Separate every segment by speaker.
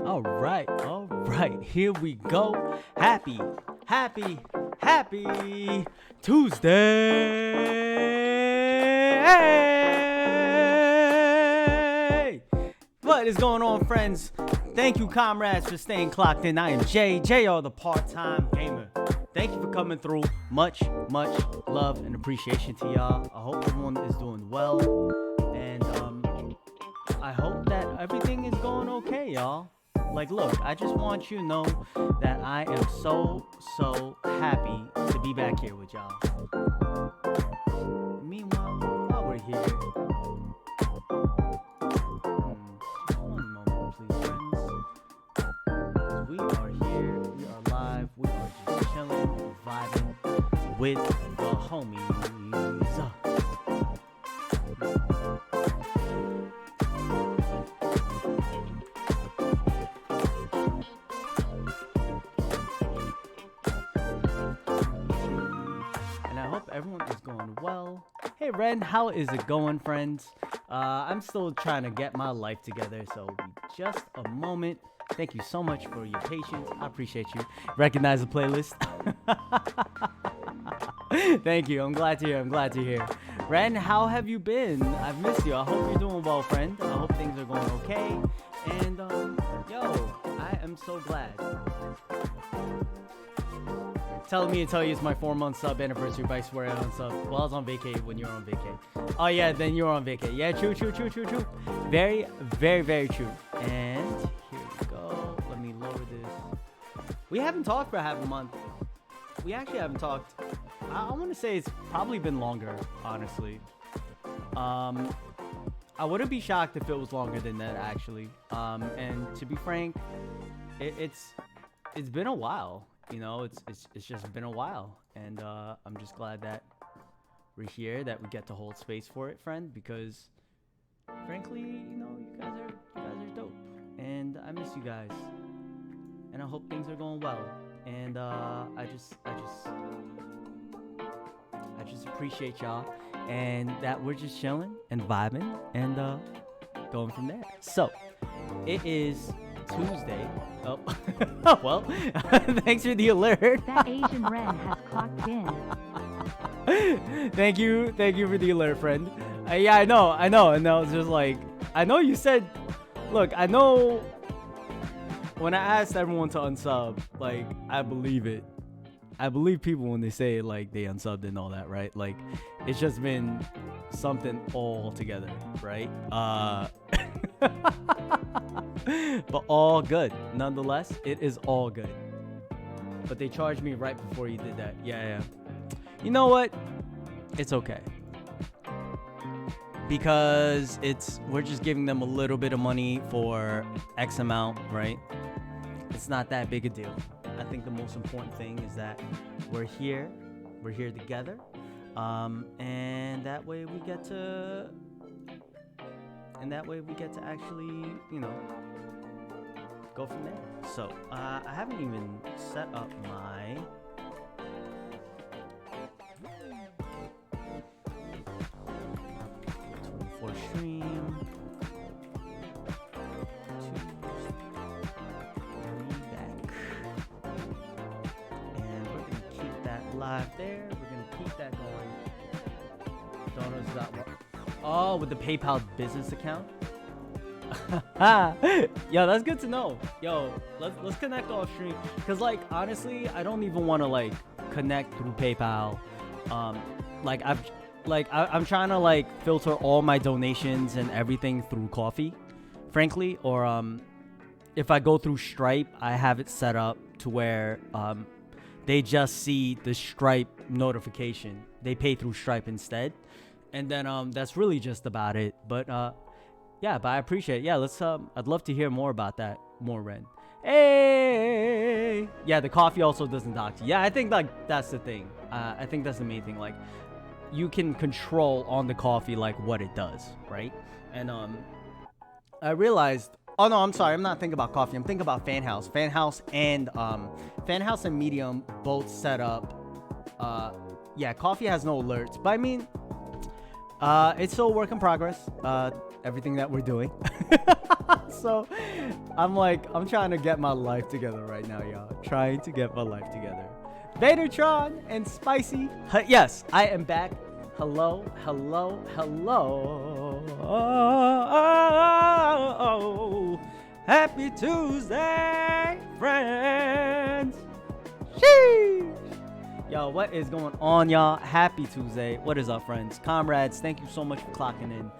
Speaker 1: All right, here we go. Happy Tuesday. What is going on, friends? Thank you, comrades, for staying clocked in. I am JR, the part-time gamer. Thank you for coming through. Much love and appreciation to y'all. I hope everyone is doing well, and I hope that everything is going okay, y'all. Like, look, I just want you to know that I am so happy to be back here with y'all. Meanwhile, while we're here, just one moment, please, friends. We are here, we are live, we are just chilling, vibing with the homies. Everyone is going well. Hey Ren, how is it going, friends? I'm still trying to get my life together, so just a moment. Thank you so much for your patience. I appreciate you. Recognize the playlist. Thank you. I'm glad to hear. Ren, how have you been? I've missed you. I hope you're doing well, friend. I hope things are going okay. And yo, I am so glad. Telling me to tell you it's my 4-month sub anniversary, but I swear I on sub. Well, I was on vacay when you were on vacay. Oh yeah, then you were on vacay. Yeah, true. Very true. And here we go. Let me lower this. We haven't talked for half a month. We actually haven't talked. I want to say it's probably been longer, honestly. I wouldn't be shocked if it was longer than that, actually. And to be frank, it's been a while. You know, it's just been a while, and I'm just glad that we're here, that we get to hold space for it, friend, because frankly, you know, you guys are dope, and I miss you guys, and I hope things are going well, and I just appreciate y'all, and that we're just chilling and vibing and going from there. So it is Tuesday. Oh, well, thanks for the alert.
Speaker 2: That Asian Ren has clocked in.
Speaker 1: Thank you for the alert, friend. Yeah, I know, and it's just like, I know you said, look, I know when I asked everyone to unsub, like, I believe it. I believe people when they say it, like, they unsubbed and all that, right? Like, it's just been something all together, right? But all good. Nonetheless, it is all good. But they charged me right before you did that. Yeah. You know what? It's okay. Because we're just giving them a little bit of money for X amount, right? It's not that big a deal. I think the most important thing is that we're here together. And that way we get to actually, you know, go from there. So I haven't even set up my stream. Back. And we're gonna keep that live there. We're gonna keep that going. Dono's got what? Oh, with the PayPal business account. Yo, that's good to know. Yo, let's connect off stream, because like honestly, I don't even want to like connect through PayPal. I'm trying to like filter all my donations and everything through Coffee, frankly, or if I go through Stripe, I have it set up to where they just see the Stripe notification. They pay through Stripe instead, and then that's really just about it. But yeah, but I appreciate it. Yeah, let's I'd love to hear more about that, more, Ren. Hey, yeah, the Coffee also doesn't dox. Yeah, I think like that's the thing. I think that's the main thing. Like, you can control on the Coffee like what it does, right? And I realized. Oh no, I'm sorry. I'm not thinking about Coffee. I'm thinking about Fan House. Fan House and Medium both set up. Yeah, Coffee has no alerts, but I mean, it's still a work in progress. everything that we're doing. So I'm trying to get my life together right now, y'all. Trying to get my life together. Vadertron and Spicy. Yes, I am back. Hello. Happy Tuesday, friends. Sheesh. Yo, what is going on, y'all? Happy Tuesday. What is up, friends? Comrades, thank you so much for clocking in.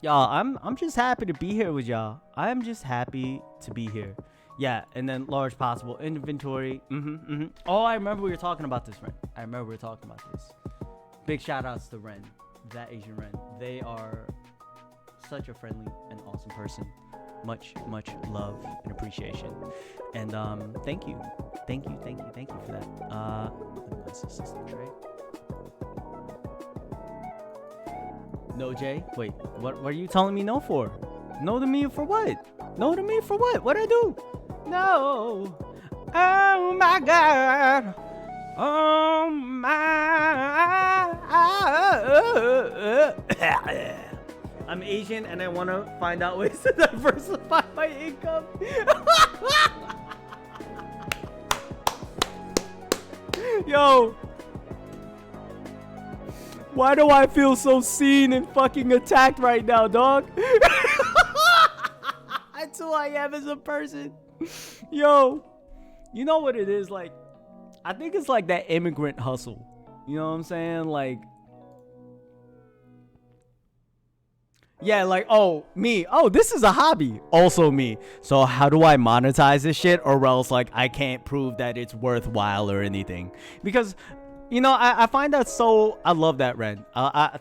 Speaker 1: Y'all, I'm just happy to be here with y'all. I'm just happy to be here. Yeah, and then large possible inventory. Oh, I remember we were talking about this, Ren. I remember we were talking about this. Big shout outs to Ren, that Asian Ren. They are such a friendly and awesome person. Much love and appreciation. And thank you for that. Nice assistant tray. No, Jay. Wait, what are you telling me no for? No to me for what? No to me for what? What'd I do? No. Oh my God. Oh my. I'm Asian and I want to find out ways to diversify my income. Yo. Why do I feel so seen and fucking attacked right now, dog? That's who I am as a person. Yo, you know what it is? Like, I think it's like that immigrant hustle. You know what I'm saying? Like, yeah, like, oh, me. Oh, this is a hobby. Also me. So how do I monetize this shit? Or else, like, I can't prove that it's worthwhile or anything. Because... you know, I find that so... I love that, Ren.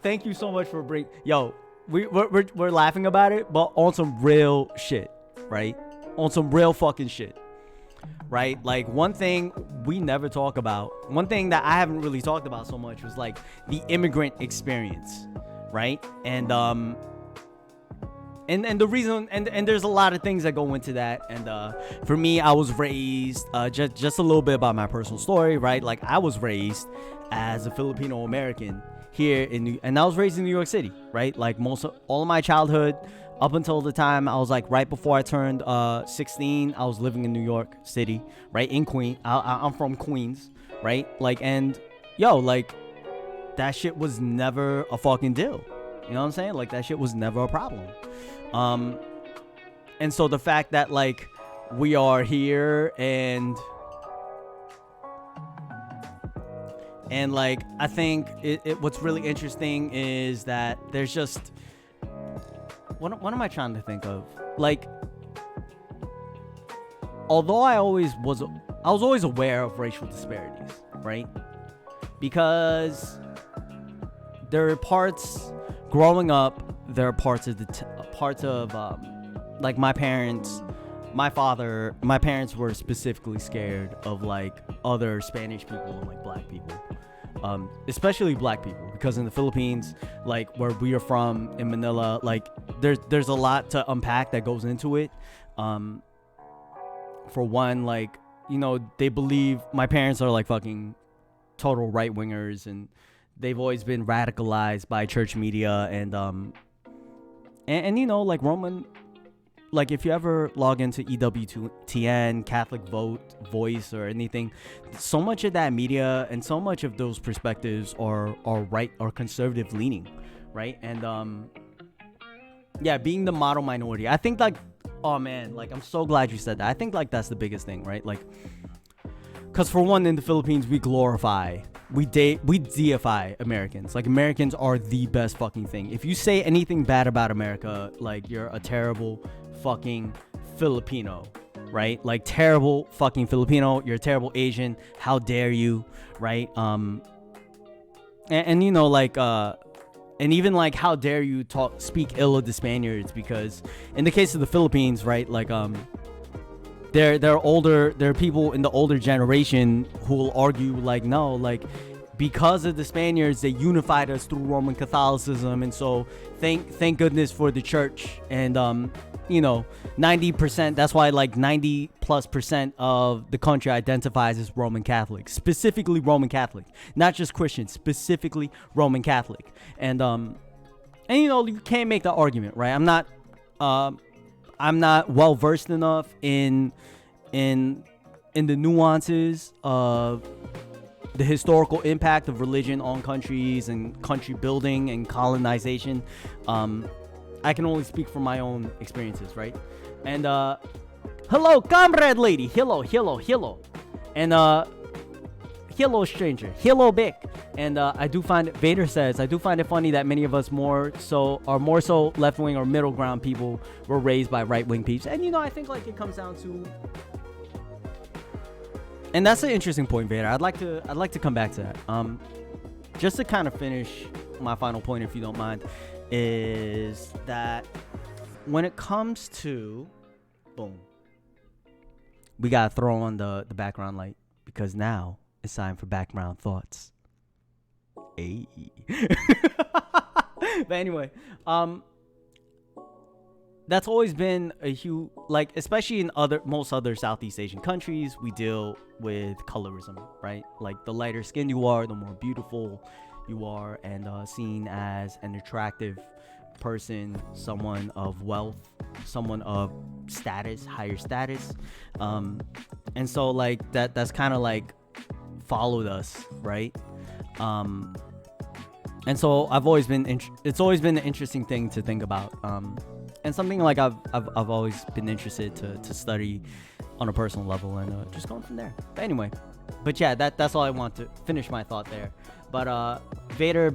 Speaker 1: Thank you so much for bringing... Yo, we're laughing about it, but on some real shit, right? On some real fucking shit, right? Like, one thing we never talk about, one thing that I haven't really talked about so much was, like, the immigrant experience, right? And the reason... And there's a lot of things that go into that. And for me, I was raised... just a little bit about my personal story, right? Like, I was raised as a Filipino American here and I was raised in New York City, right? Like, all of my childhood, up until the time I was like right before I turned 16, I was living in New York City, right? In Queens. I'm from Queens, right? Like, and yo, like, that shit was never a fucking deal. You know what I'm saying? Like, that shit was never a problem. And so the fact that, like, we are here and like, I think what's really interesting is that there's just, what am I trying to think of? Like, although I was always aware of racial disparities, right? Because there are parts growing up, there are parts of like my parents were specifically scared of, like, other Spanish people and, like, black people, especially black people, because in the Philippines, like, where we are from in Manila, like, there's a lot to unpack that goes into it. For one, like, you know, they believe my parents are, like, fucking total right wingers, and they've always been radicalized by church media and you know, like, Roman, like, if you ever log into EWTN, Catholic Voice, or anything, so much of that media and so much of those perspectives are right or conservative leaning, right? And yeah, being the model minority, I think, like, oh man, like, I'm so glad you said that. I think, like, that's the biggest thing, right? Like, because for one, in the Philippines, we deify Americans. Like, Americans are the best fucking thing. If you say anything bad about America, like, you're a terrible fucking Filipino, right? Like, terrible fucking Filipino. You're a terrible Asian. How dare you, right? And you know, like, and even, like, how dare you speak ill of the Spaniards? Because in the case of the Philippines, right, like, there are people in the older generation who will argue, like, no, like, because of the Spaniards, they unified us through Roman Catholicism, and so thank goodness for the church. And you know, 90%, that's why, like, 90+% of the country identifies as Roman Catholic, specifically Roman Catholic, not just Christian, specifically Roman Catholic. And And you know, you can't make the argument, right? I'm not well versed enough in the nuances of the historical impact of religion on countries and country building and colonization. I can only speak from my own experiences, right? And hello, comrade lady. Hello. And hello, stranger. Hello, Bick. And Vader says, I do find it funny that many of us more so left wing or middle ground people were raised by right wing peeps. And you know, I think like it comes down to, and that's an interesting point, Vader. I'd like to come back to that. Just to kind of finish my final point, if you don't mind, is that when it comes to, boom, we gotta throw on the background light because now it's time for background thoughts. Hey. But anyway, that's always been a huge, like, especially in most other Southeast Asian countries, we deal with colorism, right? Like, the lighter skinned you are, the more beautiful you are, and seen as an attractive person, someone of wealth, someone of status, higher status. And so, like, that's kind of like followed us, right? And so I've always been it's always been an interesting thing to think about, and something like I've always been interested to study on a personal level, and just going from there. But anyway, yeah, that's all I want to finish my thought there. But Vader,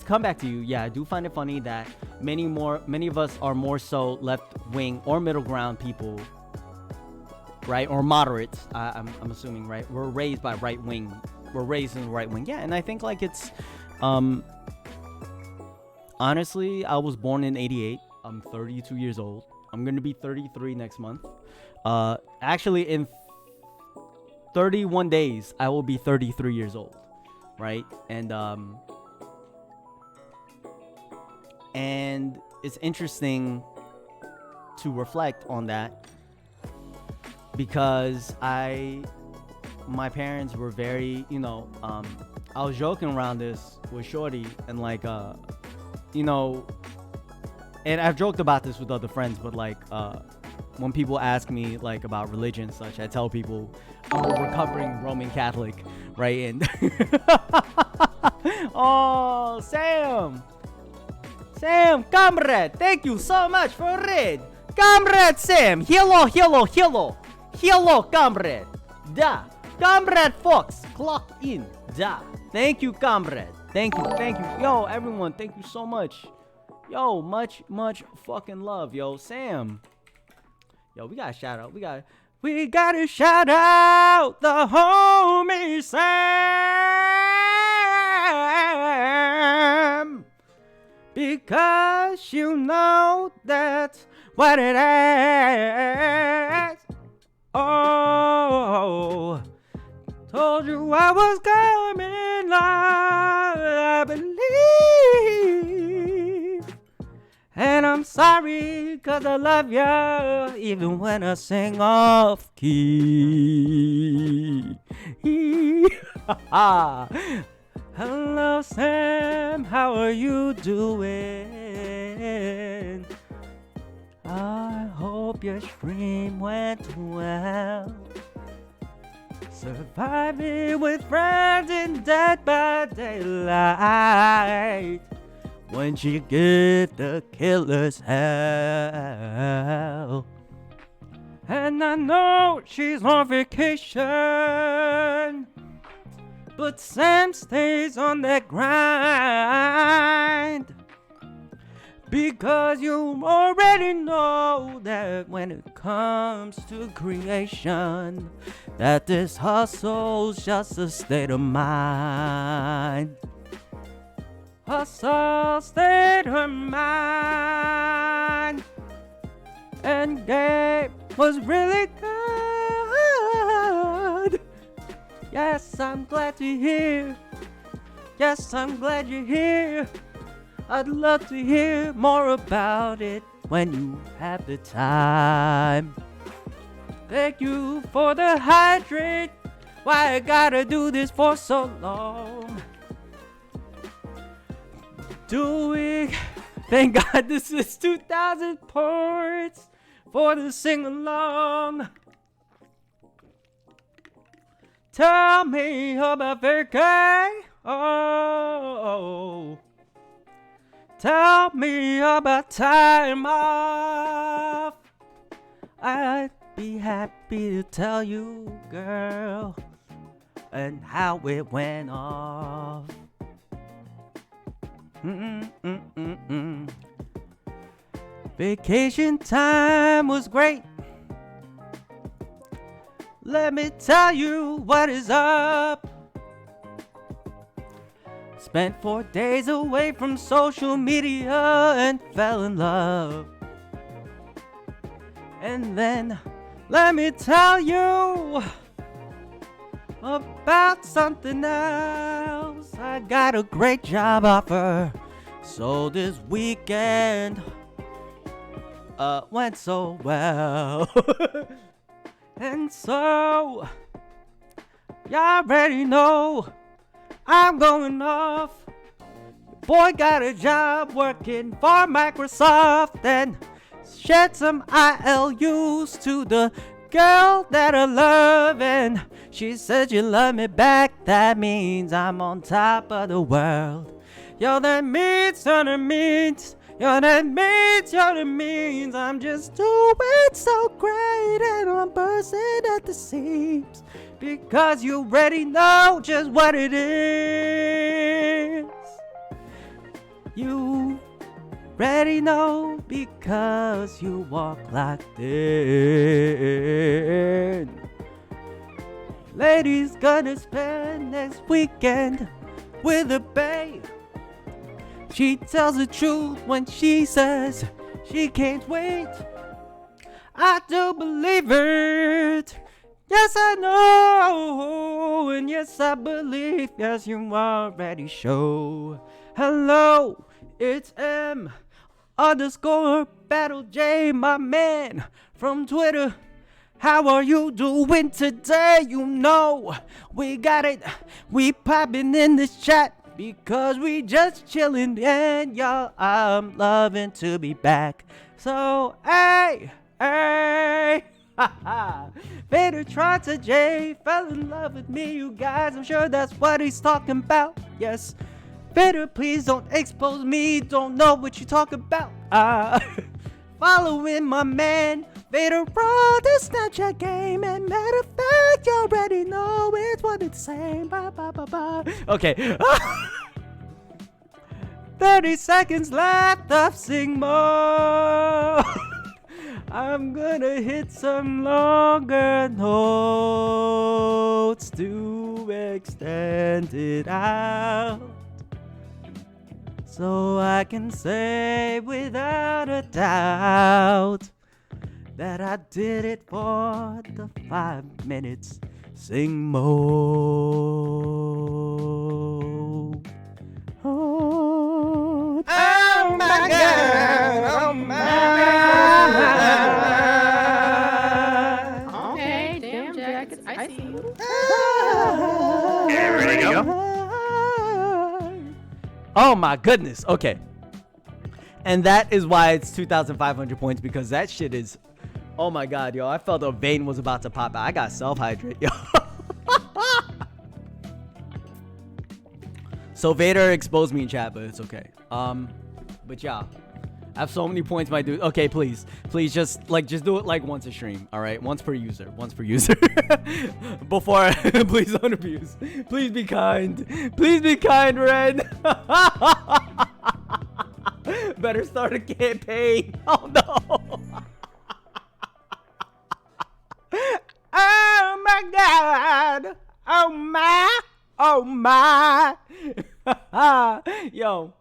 Speaker 1: come back to you. Yeah, I do find it funny that many of us are more so left wing or middle ground people, right, or moderates. I'm assuming, right? We're raised by right wing. We're raised in the right wing. Yeah, and I think like it's honestly, I was born in 88. I'm 32 years old. I'm going to be 33 next month. Actually, in 31 days, I will be 33 years old, right? And it's interesting to reflect on that because my parents were very, you know, I was joking around this with Shorty and like, you know, and I've joked about this with other friends, but like, when people ask me like about religion and such, I tell people I'm a recovering Roman Catholic, right? And oh, Sam, comrade, thank you so much for raid, comrade Sam. Hello, comrade. Da, comrade Fox, clock in. Da, thank you, comrade. Thank you. Yo, everyone, thank you so much. Yo, much fucking love, yo, Sam. Yo, we gotta shout out. We gotta shout out the homie Sam, because you know that's what it is. Oh, told you I was coming, I believe. And I'm sorry, cause I love you, even when I sing off key. Hello, Sam, how are you doing? I hope your stream went well. Surviving with friends in Dead by Daylight. When she give the killers hell. And I know she's on vacation, but Sam stays on that grind. Because you already know that when it comes to creation, that this hustle's just a state of mind. Hustle, state of mind. And Gabe was really good. Yes, I'm glad to hear. Yes, I'm glad you're here. I'd love to hear more about it when you have the time. Thank you for the hydrate. Why I gotta do this for so long? Doing Thank God this is 2,000 points for the sing-along. Tell me about vacay. Oh, tell me about time off. I'd be happy to tell you, girl, and how it went off. Vacation time was great. Let me tell you what is up. Spent 4 days away from social media and fell in love. And then let me tell you about something else. I got a great job offer, so this weekend went so well. And so y'all already know I'm going off. Boy got a job working for Microsoft and shed some ILUs to the girl that I love, and she said you love me back. That means I'm on top of the world. Yo, that means I'm just doing so great, and I'm bursting at the seams because you already know just what it is. You already know because you walk locked in. Lady's gonna spend next weekend with a babe. She tells the truth when she says she can't wait. I do believe it. Yes, I know. And yes, I believe. Yes, you already show. Hello, it's M _ Battle J, my man from Twitter. How are you doing today? You know, we got it. We popping in this chat because we just chillin', and y'all, I'm loving to be back. So, hey, Vader tried to J, fell in love with me, you guys. I'm sure that's what he's talking about. Yes, Vader, please don't expose me. Don't know what you talk about. Following my man Vader on the Snapchat game, and matter of fact, you already know it's what it's saying. Bye, bye, bye, bye. Okay. 30 seconds left of sing more. I'm gonna hit some longer notes to extend it out, so I can say without a doubt that I did it for the 5 minutes. Sing more. Oh, my God. Oh, my God.
Speaker 3: Okay, damn jackets. I see you.
Speaker 4: Ready to go?
Speaker 1: Oh, my goodness. Okay. And that is why it's 2,500 points, because that shit is... Oh my God, yo, I felt a vein was about to pop out. I got self-hydrate, yo. So Vader exposed me in chat, but it's okay. But yeah, I have so many points, my dude. Okay, please just do it like once a stream, all right? Once per user. Before, please don't abuse. Please be kind. Please be kind, Red. Better start a campaign. Oh no. Oh my God. Oh my. Yo.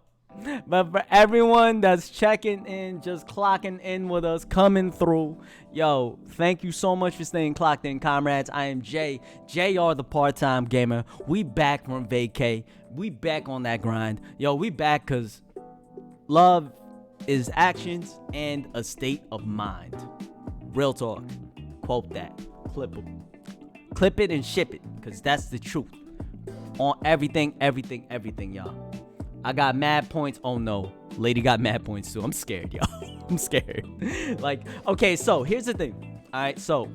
Speaker 1: But for everyone that's checking in, just clocking in with us, coming through, yo, thank you so much for staying clocked in, comrades. I am Jay, JR the part-time gamer. We back from vacay. We back on that grind. Yo, we back because love is actions and a state of mind. Real talk. Quote that. Clip it and ship it, because that's the truth. On everything, y'all. I got mad points. Oh no, lady got mad points too. I'm scared, yo. I'm scared. Like, okay, so here's the thing. All right, so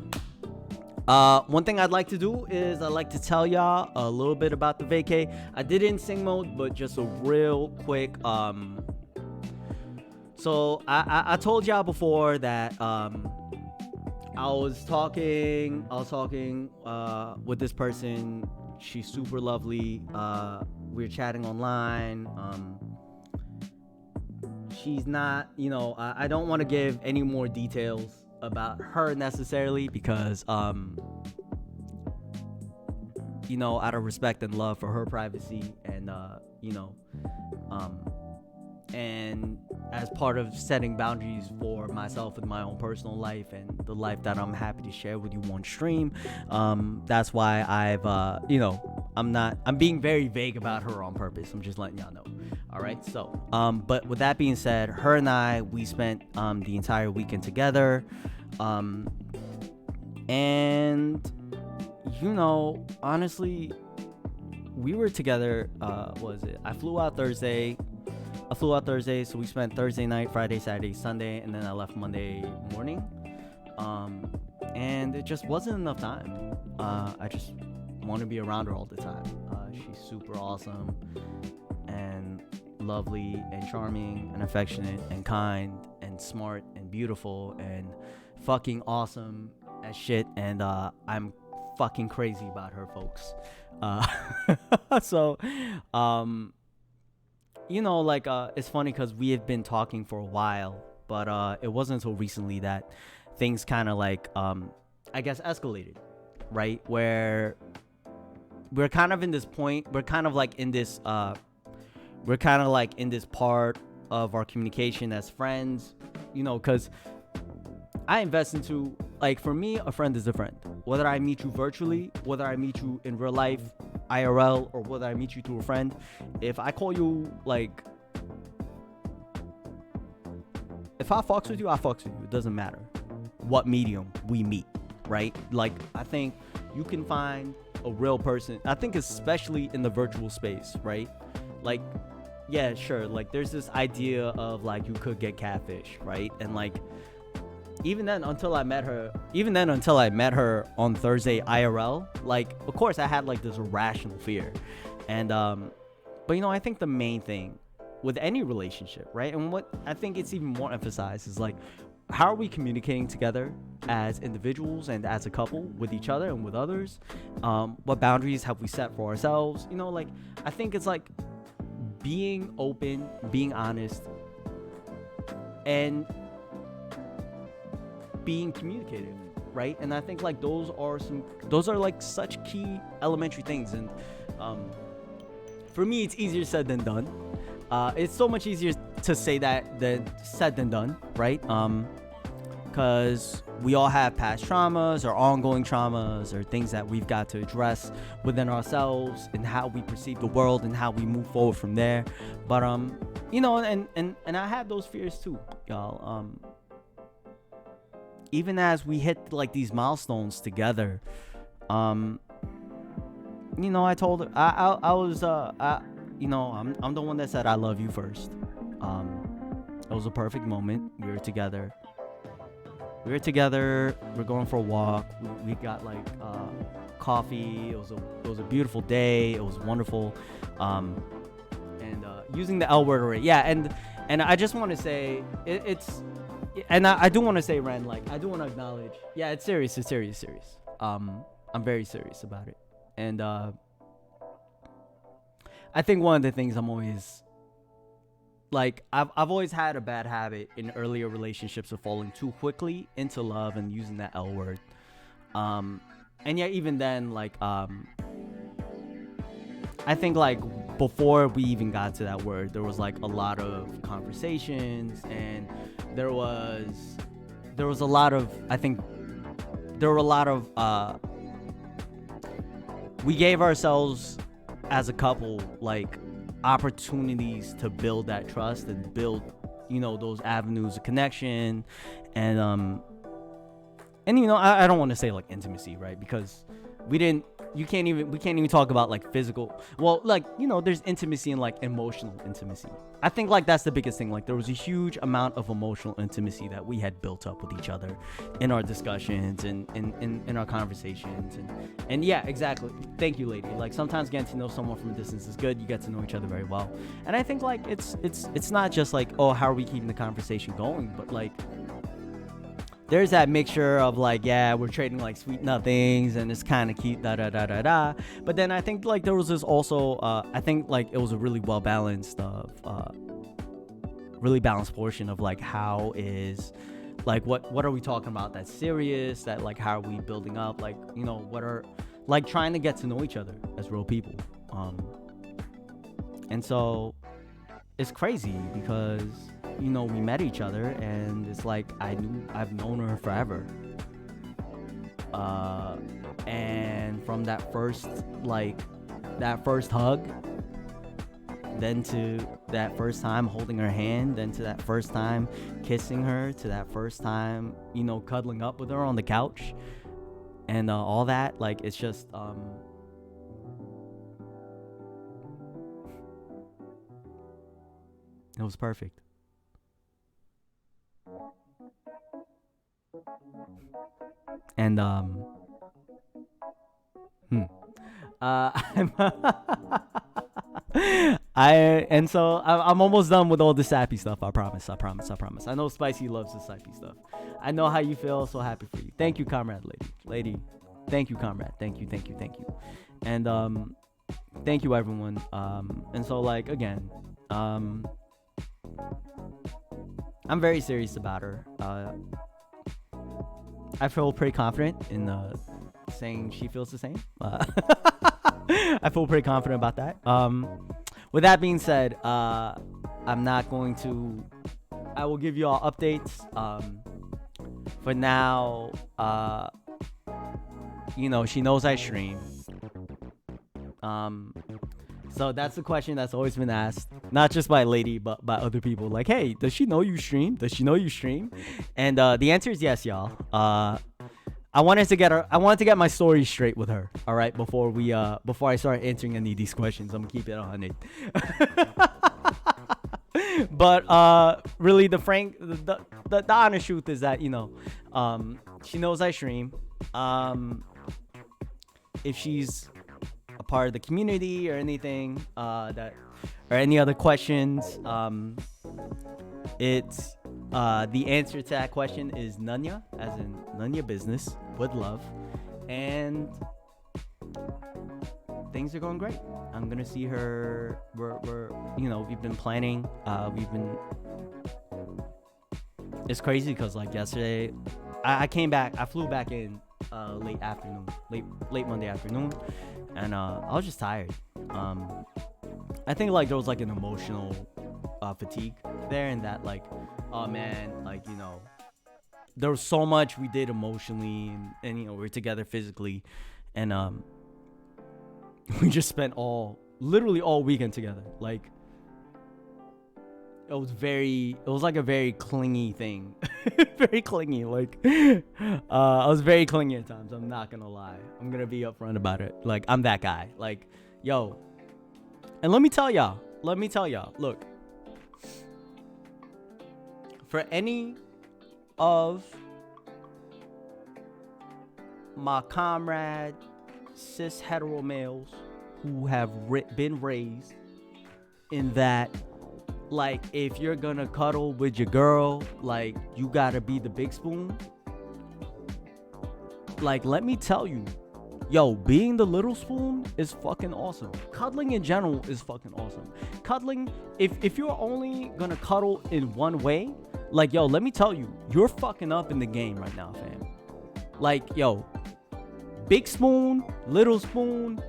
Speaker 1: one thing I'd like to do is I'd like to tell y'all a little bit about the vacay. I did it in sing mode, but just a real quick. So I told y'all before that I was talking with this person. She's super lovely. We were chatting online. She's not, I don't want to give any more details about her necessarily because, out of respect and love for her privacy and, and as part of setting boundaries for myself in my own personal life and the life that I'm happy to share with you on stream, that's why I've I'm being very vague about her on purpose. I'm just letting y'all know. All right, so but with that being said, her and we spent the entire weekend together, and honestly, we were together. I flew out Thursday, so we spent Thursday night, Friday, Saturday, Sunday, and then I left Monday morning. And it just wasn't enough time. I just want to be around her all the time. She's super awesome and lovely and charming and affectionate and kind and smart and beautiful and fucking awesome as shit. And I'm fucking crazy about her, folks. So, it's funny because we have been talking for a while, but it wasn't until recently that things kind of I guess escalated, right? Where we're kind of in this point, we're kind of in this part of our communication as friends, because I invest into, for me, a friend is a friend. Whether I meet you virtually, whether I meet you in real life, IRL, or whether I meet you through a friend, if I call you, if I fucks with you, I fucks with you. It doesn't matter what medium we meet, right? I think you can find a real person. I think especially in the virtual space, right? Yeah, sure. There's this idea of you could get catfish, right? And even then, until I met her on Thursday IRL, of course I had this irrational fear. And but I think the main thing with any relationship, right? And what I think it's even more emphasized is how are we communicating together as individuals and as a couple with each other and with others? What boundaries have we set for ourselves? I think it's being open, being honest, and being communicative, right? And I think those are such key elementary things. And for me, it's easier said than done. It's so much easier to say that than said than done, right? Because we all have past traumas or ongoing traumas or things that we've got to address within ourselves and how we perceive the world and how we move forward from there. But and I have those fears too, y'all. Even as we hit these milestones together, I told her I was I'm the one that said I love you first. It was a perfect moment. We were together. We're going for a walk. We got coffee. It was a beautiful day. It was wonderful. And using the L word already. Yeah, and I just want to say it's. And I do want to say, Ren, I do want to acknowledge, yeah, it's serious. I'm very serious about it. And I think one of the things I'm always, I've always had a bad habit in earlier relationships of falling too quickly into love and using that L word. And yeah, even then, I think before we even got to that word, there was a lot of conversations, and there were a lot of we gave ourselves as a couple opportunities to build that trust and build those avenues of connection. And I don't want to say intimacy, right? Because we didn't we can't even talk about like physical. Well, like, you know, there's intimacy and like emotional intimacy. I think like that's the biggest thing. Like there was a huge amount of emotional intimacy that we had built up with each other in our discussions and in our conversations and yeah, exactly. Thank you, lady. Like sometimes getting to know someone from a distance is good. You get to know each other very well. And I think like it's not just like, oh, how are we keeping the conversation going, but like there's that mixture of like, yeah, we're trading like sweet nothings and it's kind of cute, da da da da da. But then I think like there was this also, I think like it was a really well balanced, really balanced portion of like how is, like what are we talking about that's serious, that like how are we building up, like, you know, what are like trying to get to know each other as real people. And so it's crazy because, you know, we met each other and it's like I've known her forever, and from that first hug, then to that first time holding her hand, then to that first time kissing her, to that first time, you know, cuddling up with her on the couch, and all that, like it's just it was perfect. And I'm almost done with all the sappy stuff. I promise. I know Spicy loves the sappy stuff. I know how you feel. So happy for you. Thank you, comrade, lady. Thank you, comrade. Thank you. And thank you, everyone. And so like again, I'm very serious about her. I feel pretty confident in saying she feels the same. I feel pretty confident about that. With that being said, I'm not going to. I will give you all updates. For now, you know, she knows I stream. So that's the question that's always been asked, not just by lady, but by other people. Like, hey, does she know you stream? And the answer is yes, y'all. I wanted to get my story straight with her. All right, before I start answering any of these questions, I'm gonna keep it 100. But really, the honest truth is that, you know, she knows I stream. If she's a part of the community or anything, or any other questions, it's the answer to that question is Nunya, as in Nunya business with love, and things are going great. I'm gonna see her. We're you know, we've been planning. It's crazy because like yesterday, I flew back in late Monday afternoon, and I was just tired. I think like there was like an emotional fatigue there, and that like, oh man, like, you know, there was so much we did emotionally, and you know, we're together physically, and we just spent literally all weekend together. Like it was like a very clingy thing. Very clingy. Like I was very clingy at times. I'm not gonna lie. I'm gonna be upfront about it. Like I'm that guy. Like, yo. And let me tell y'all. Look. For any of my comrade cis hetero males who have been raised in that, like, if you're gonna cuddle with your girl, like, you gotta be the big spoon. Like, let me tell you, yo, being the little spoon is fucking awesome. Cuddling in general is fucking awesome. Cuddling, if you're only gonna cuddle in one way, like, yo, let me tell you, you're fucking up in the game right now, fam. Like, yo, big spoon, little spoon,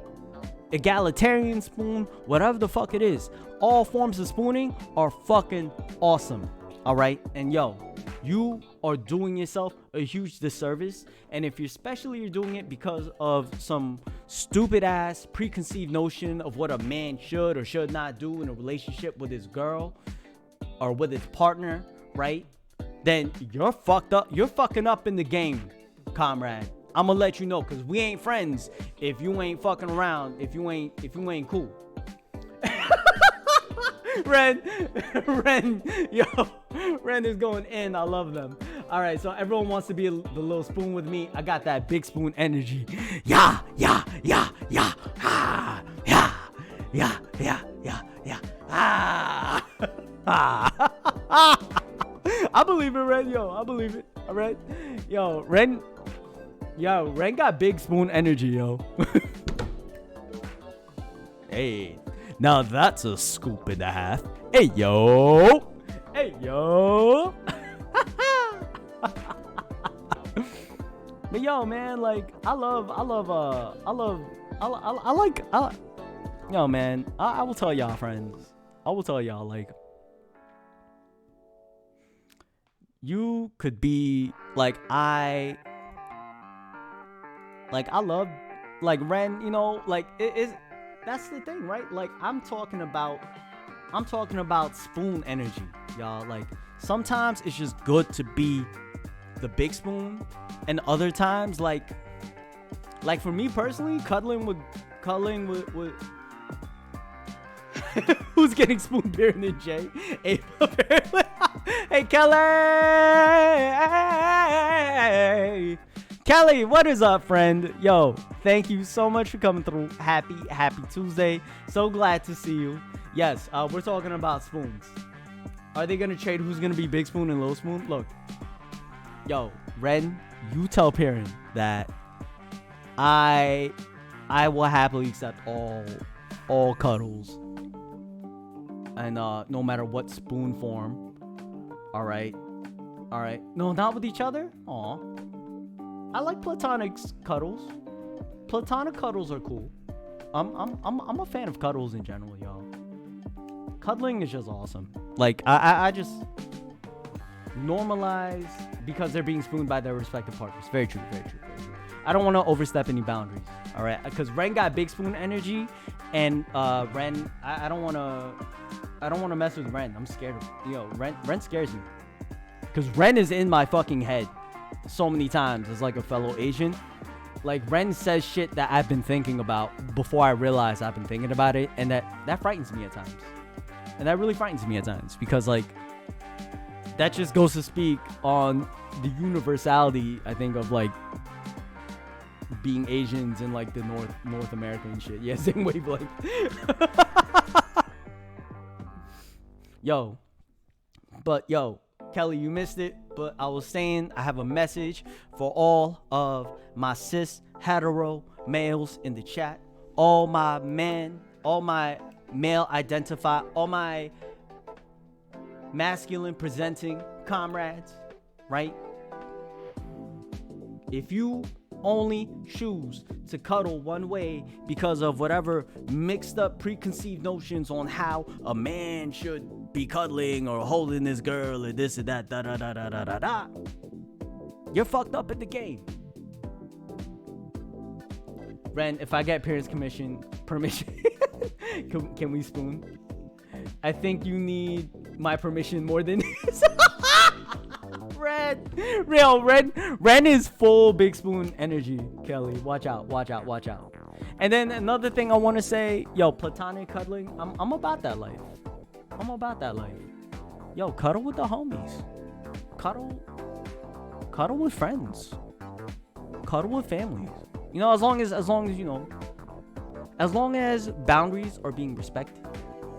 Speaker 1: egalitarian spoon, whatever the fuck it is, all forms of spooning are fucking awesome. All right? And yo, you are doing yourself a huge disservice. And if you're doing it because of some stupid ass preconceived notion of what a man should or should not do in a relationship with his girl or with his partner, right? Then you're fucked up. You're fucking up in the game, comrade. I'm gonna let you know, cause we ain't friends if you ain't fucking around, if you ain't cool. Ren, yo, Ren is going in. I love them. All right, so everyone wants to be the little spoon with me. I got that big spoon energy. Yeah, yeah, yeah, yeah, ah, yeah, yeah, yeah, yeah, yeah, ah, ah. I believe it, Ren. Yo, I believe it. All right, yo, Ren got big spoon energy, yo. Hey. Now that's a scoop and a half. Hey yo, hey yo. But yo, man, like I yo, man, I will tell y'all, friends. I will tell y'all, like, you could be like I love like Ren, you know, like it is. That's the thing, right? Like I'm talking about spoon energy, y'all. Like sometimes it's just good to be the big spoon, and other times, like for me personally, cuddling with who's getting spoon beer than Jay? Apparently. Hey Kelly, what is up, friend? Yo, thank you so much for coming through. Happy Tuesday. So glad to see you. Yes, we're talking about spoons. Are they gonna trade who's gonna be big spoon and little spoon? Look, yo, Ren, you tell Perrin that I will happily accept all cuddles, and no matter what spoon form. All right. No, not with each other. Aw. I like platonic cuddles. Platonic cuddles are cool. I'm a fan of cuddles in general, y'all. Cuddling is just awesome. Like I just normalize because they're being spooned by their respective partners. Very true. I don't want to overstep any boundaries. All right, because Ren got big spoon energy, and Ren, I don't want to mess with Ren. I'm scared of Ren scares me, because Ren is in my fucking head so many times as like a fellow Asian. Like Ren says shit that I've been thinking about before I realize I've been thinking about it, and that frightens me at times. And that really frightens me at times, because like that just goes to speak on the universality, I think, of like being Asians in like the North American shit. Yeah, same wavelength. Yo, Kelly, you missed it, but I was saying I have a message for all of my cis hetero males in the chat, all my men, all my male identify, all my masculine presenting comrades, right? If you only choose to cuddle one way because of whatever mixed up preconceived notions on how a man should be cuddling or holding this girl or this or that, you're fucked up at the game. Ren, if I get parents' permission, can we spoon? I think you need my permission more than his. Ren is full big spoon energy, Kelly. Watch out. And then another thing I want to say, yo, platonic cuddling, I'm about that life. Yo, cuddle with the homies. Cuddle with friends. Cuddle with families. You know, as long as you know, as long as boundaries are being respected,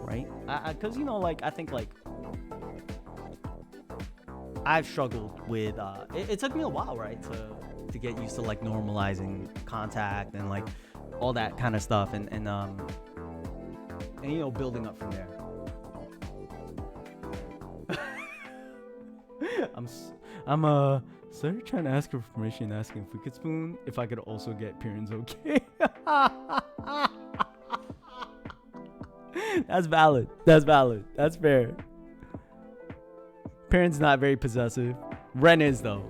Speaker 1: right? Because you know, like I think like I've struggled with it took me a while, right, to get used to like normalizing contact and like all that kind of stuff, and you know, building up from there. I'm sir trying to ask her for permission, asking if we could spoon, if I could also get parents okay. That's valid. That's fair. Parents not very possessive. Ren is though.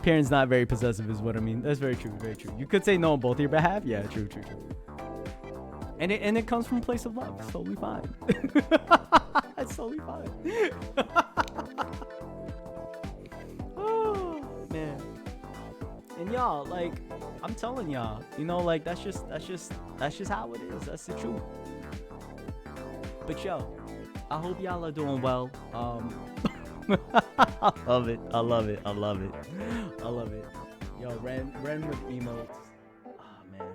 Speaker 1: Parents not very possessive is what I mean. That's very true. You could say no on both of your behalf. Yeah, true. And it comes from a place of love. It's totally fine. It's totally fine. Oh man. y'all, like, I'm telling y'all, you know, like, that's just how it is. That's the truth. But yo, I hope y'all are doing well. I love it. I love it. I love it. I love it. Yo, Ren with emotes. Oh man.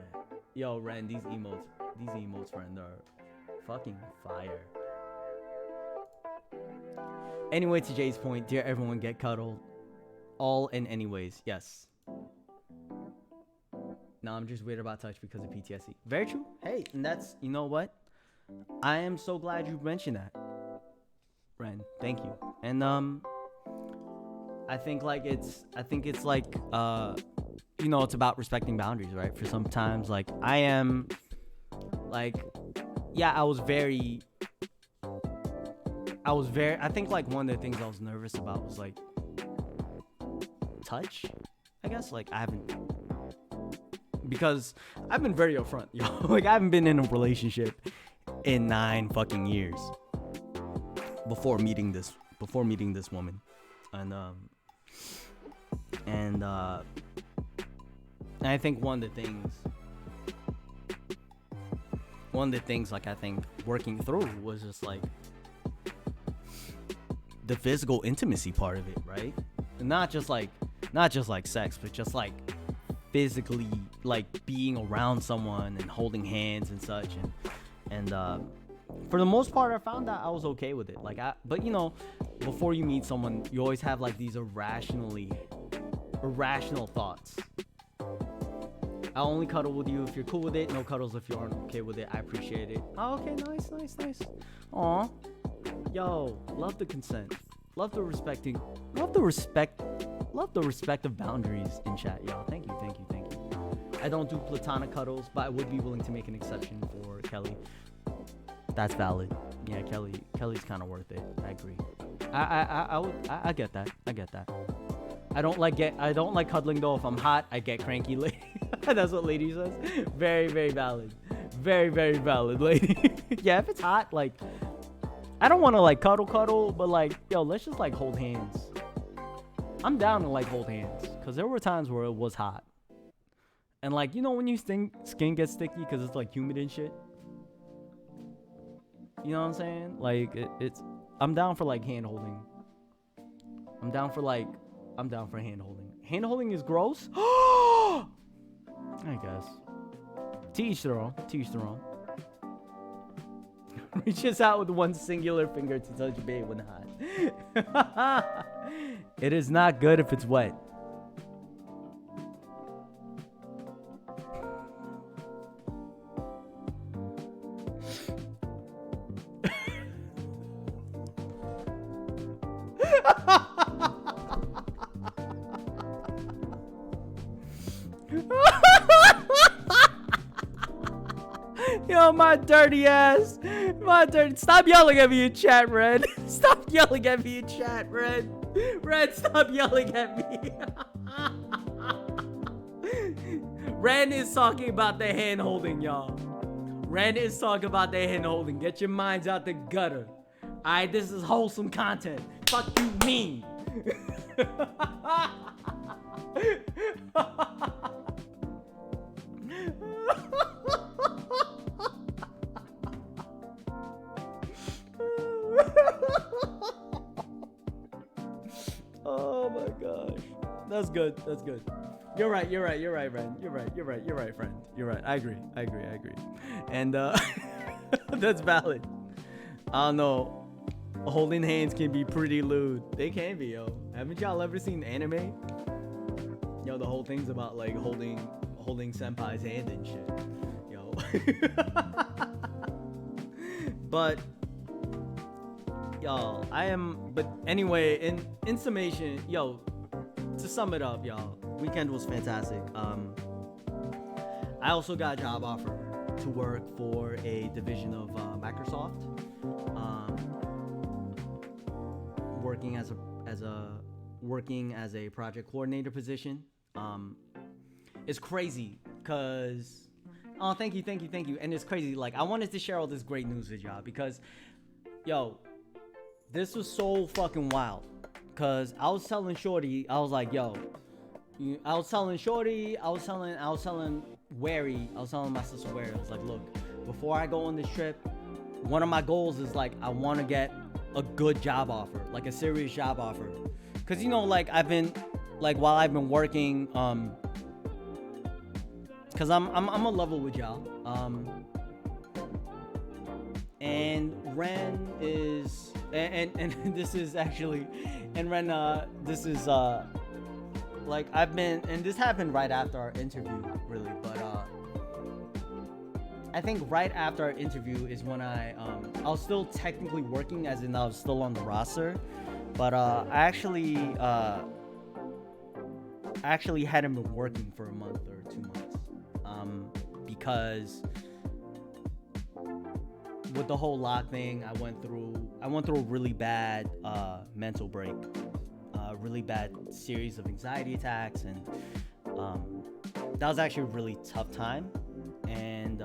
Speaker 1: Yo, Ren, these emotes, friend, are fucking fire. Anyway, to Jay's point, dear everyone, get cuddled. All and anyways, yes. Now I'm just weird about touch because of PTSD. Very true. Hey, and that's, you know what? I am so glad you mentioned that, Ren. Thank you. And I think it's like you know, it's about respecting boundaries, right? For sometimes, like, I am like, yeah, I think like one of the things I was nervous about was like touch, I guess. Like, because I've been very upfront, yo. Like, I haven't been in a relationship in 9 fucking years before meeting this woman. And I think one of the things like, I think working through was just like the physical intimacy part of it, right? And not just like sex, but just like physically, like being around someone and holding hands and such. And for the most part, I found that I was okay with it. Like, but you know, before you meet someone, you always have like these irrational thoughts. I'll only cuddle with you if you're cool with it. No cuddles if you aren't okay with it. I appreciate it. Oh, okay, nice. Aw. Yo, love the consent. Love the respect of boundaries in chat, y'all. Thank you. I don't do platonic cuddles, but I would be willing to make an exception for Kelly. That's valid. Yeah, Kelly's kind of worth it. I agree. I get that. I don't like cuddling though. If I'm hot, I get cranky, lady. That's what lady says. Very, very valid. Very, very valid, lady. Yeah, if it's hot, like, I don't want to like cuddle, but like, yo, let's just like hold hands. I'm down to like hold hands, because there were times where it was hot. And like, you know, when your skin gets sticky because it's like humid and shit. You know what I'm saying? Like, I'm down for like hand holding. I'm down for hand holding. Hand holding is gross. I guess. To each their own. Reaches out with one singular finger to touch babe when hot. It is not good if it's wet. Yo, my dirty ass. Stop yelling at me in chat, Red. Stop yelling at me in chat, Red. Red, stop yelling at me. Ren is talking about the hand holding, y'all. Ren is talking about the hand holding. Get your minds out the gutter. Alright, this is wholesome content. Fuck you mean. Oh my gosh. That's good. You're right, Ren. You're right, friend. You're right. I agree. And that's valid. I don't know. Holding hands can be pretty lewd. They can be, yo. Haven't y'all ever seen anime? Yo, the whole thing's about like holding senpai's hand and shit. Yo. But y'all, but anyway, in summation, yo, to sum it up, y'all, weekend was fantastic. I also got a job offer to work for a division of Microsoft, working as a project coordinator position. It's crazy because thank you, and it's crazy. Like, I wanted to share all this great news with y'all because, yo, this was so fucking wild. Cause I was telling Shorty, I was like, yo, I was telling Shorty, I was telling Wary, I was telling my sister Wary, I was like, look, before I go on this trip, one of my goals is like I want to get a good job offer, like a serious job offer, cause you know, like I've been, like while I've been working, cause I'm a level with y'all, and Ren is, and this is actually, and Ren, this is like I've been, and this happened right after our interview, really, but I think right after our interview is when I was still technically working, as in I was still on the roster, but I actually hadn't been working for a month or 2 months, because with the whole lock thing, I went through a really bad mental break, really bad series of anxiety attacks, and that was actually a really tough time, and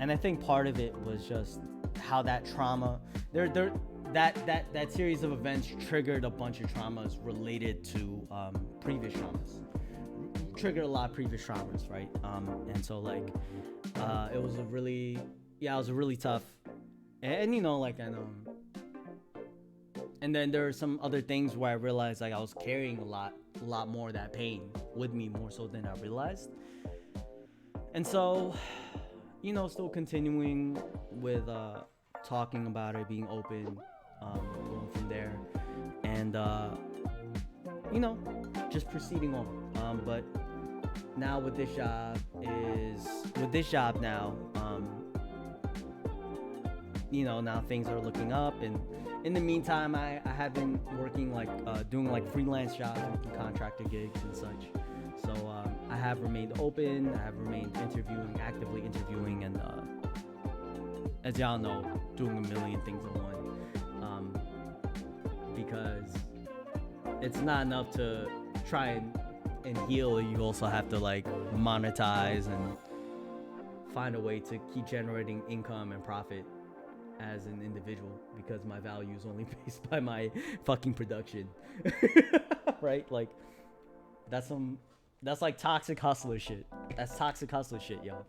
Speaker 1: I think part of it was just how that trauma that series of events triggered a bunch of traumas related to previous traumas, triggered a lot of previous traumas, right? And so like it was a really tough, and you know, like, and then there are some other things where I realized like I was carrying a lot more of that pain with me, more so than I realized. And so, you know, still continuing with talking about it, being open, going from there, and you know, just proceeding on. But now with this job now, you know, now things are looking up, and in the meantime, I have been working like doing like freelance jobs, working contractor gigs and such. So I have remained open. I have remained actively interviewing, and as y'all know, doing a million things at once. Because it's not enough to try and heal. You also have to like monetize and find a way to keep generating income and profit as an individual, because my value is only based by my fucking production. Right? Like that's like toxic hustler shit. That's toxic hustler shit, y'all.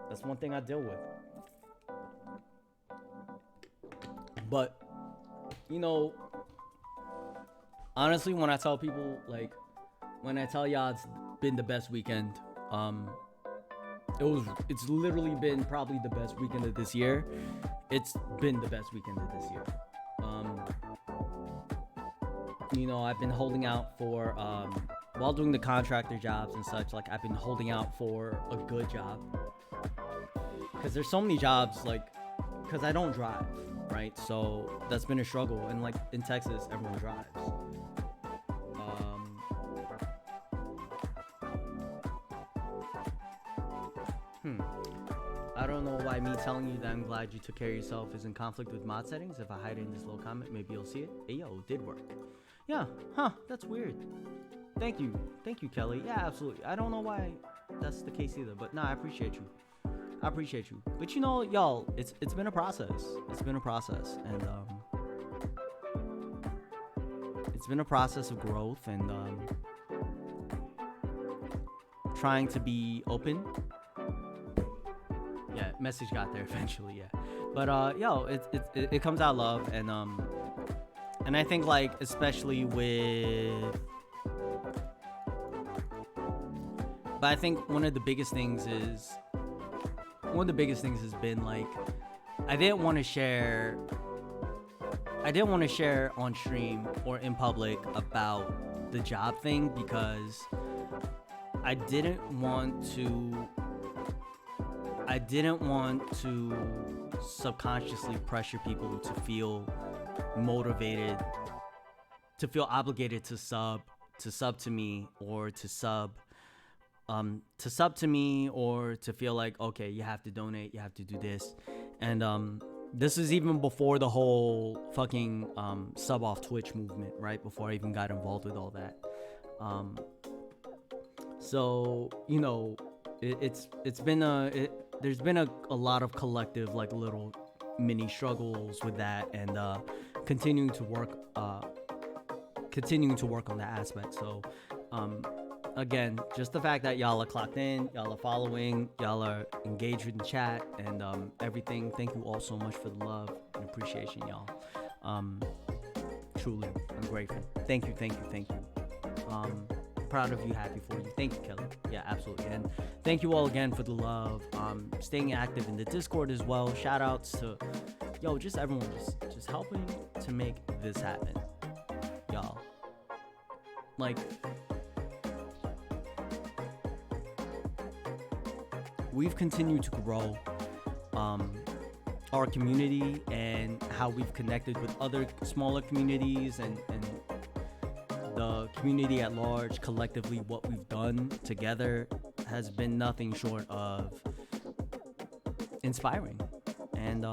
Speaker 1: That's one thing I deal with. But you know, honestly, when I tell people, like, when I tell y'all it's been the best weekend, it's literally been probably the best weekend of this year. It's been the best weekend of this year. You know, I've been holding out for, while doing the contractor jobs and such, like, I've been holding out for a good job. Because there's so many jobs, like, because I don't drive, right? So that's been a struggle. And, like, in Texas, everyone drives. I don't know why me telling you that I'm glad you took care of yourself is in conflict with mod settings. If I hide it in this little comment, maybe you'll see it. Hey, yo, it did work. Yeah, that's weird. Thank you, Kelly. Yeah, absolutely. I don't know why that's the case either, but nah, I appreciate you. But you know, y'all, it's been a process. It's been a process, and it's been a process of growth, and trying to be open. Yeah, message got there eventually, yeah. But yo, it comes out love, and I think, like, especially with, but I think one of the biggest things has been, like, I didn't want to share on stream or in public about the job thing, because I didn't want to subconsciously pressure people to feel motivated, to feel obligated to sub to me, or to sub to me, or to feel like, okay, you have to donate, you have to do this. And this is even before the whole fucking sub off Twitch movement, right? Before I even got involved with all that. So, you know, there's been a lot of collective, like, little mini struggles with that, and continuing to work continuing to work on that aspect. So again, just the fact that y'all are clocked in, y'all are following, y'all are engaged in the chat and everything. Thank you all so much for the love and appreciation, y'all. Truly, I'm grateful. Thank you. Proud of you, happy for you. Thank you, Kelly. Yeah, absolutely. And thank you all again for the love. Staying active in the Discord as well. Shout outs to just everyone just helping to make this happen, y'all. Like, we've continued to grow our community and how we've connected with other smaller communities and the community at large. Collectively, what we've done together has been nothing short of inspiring. And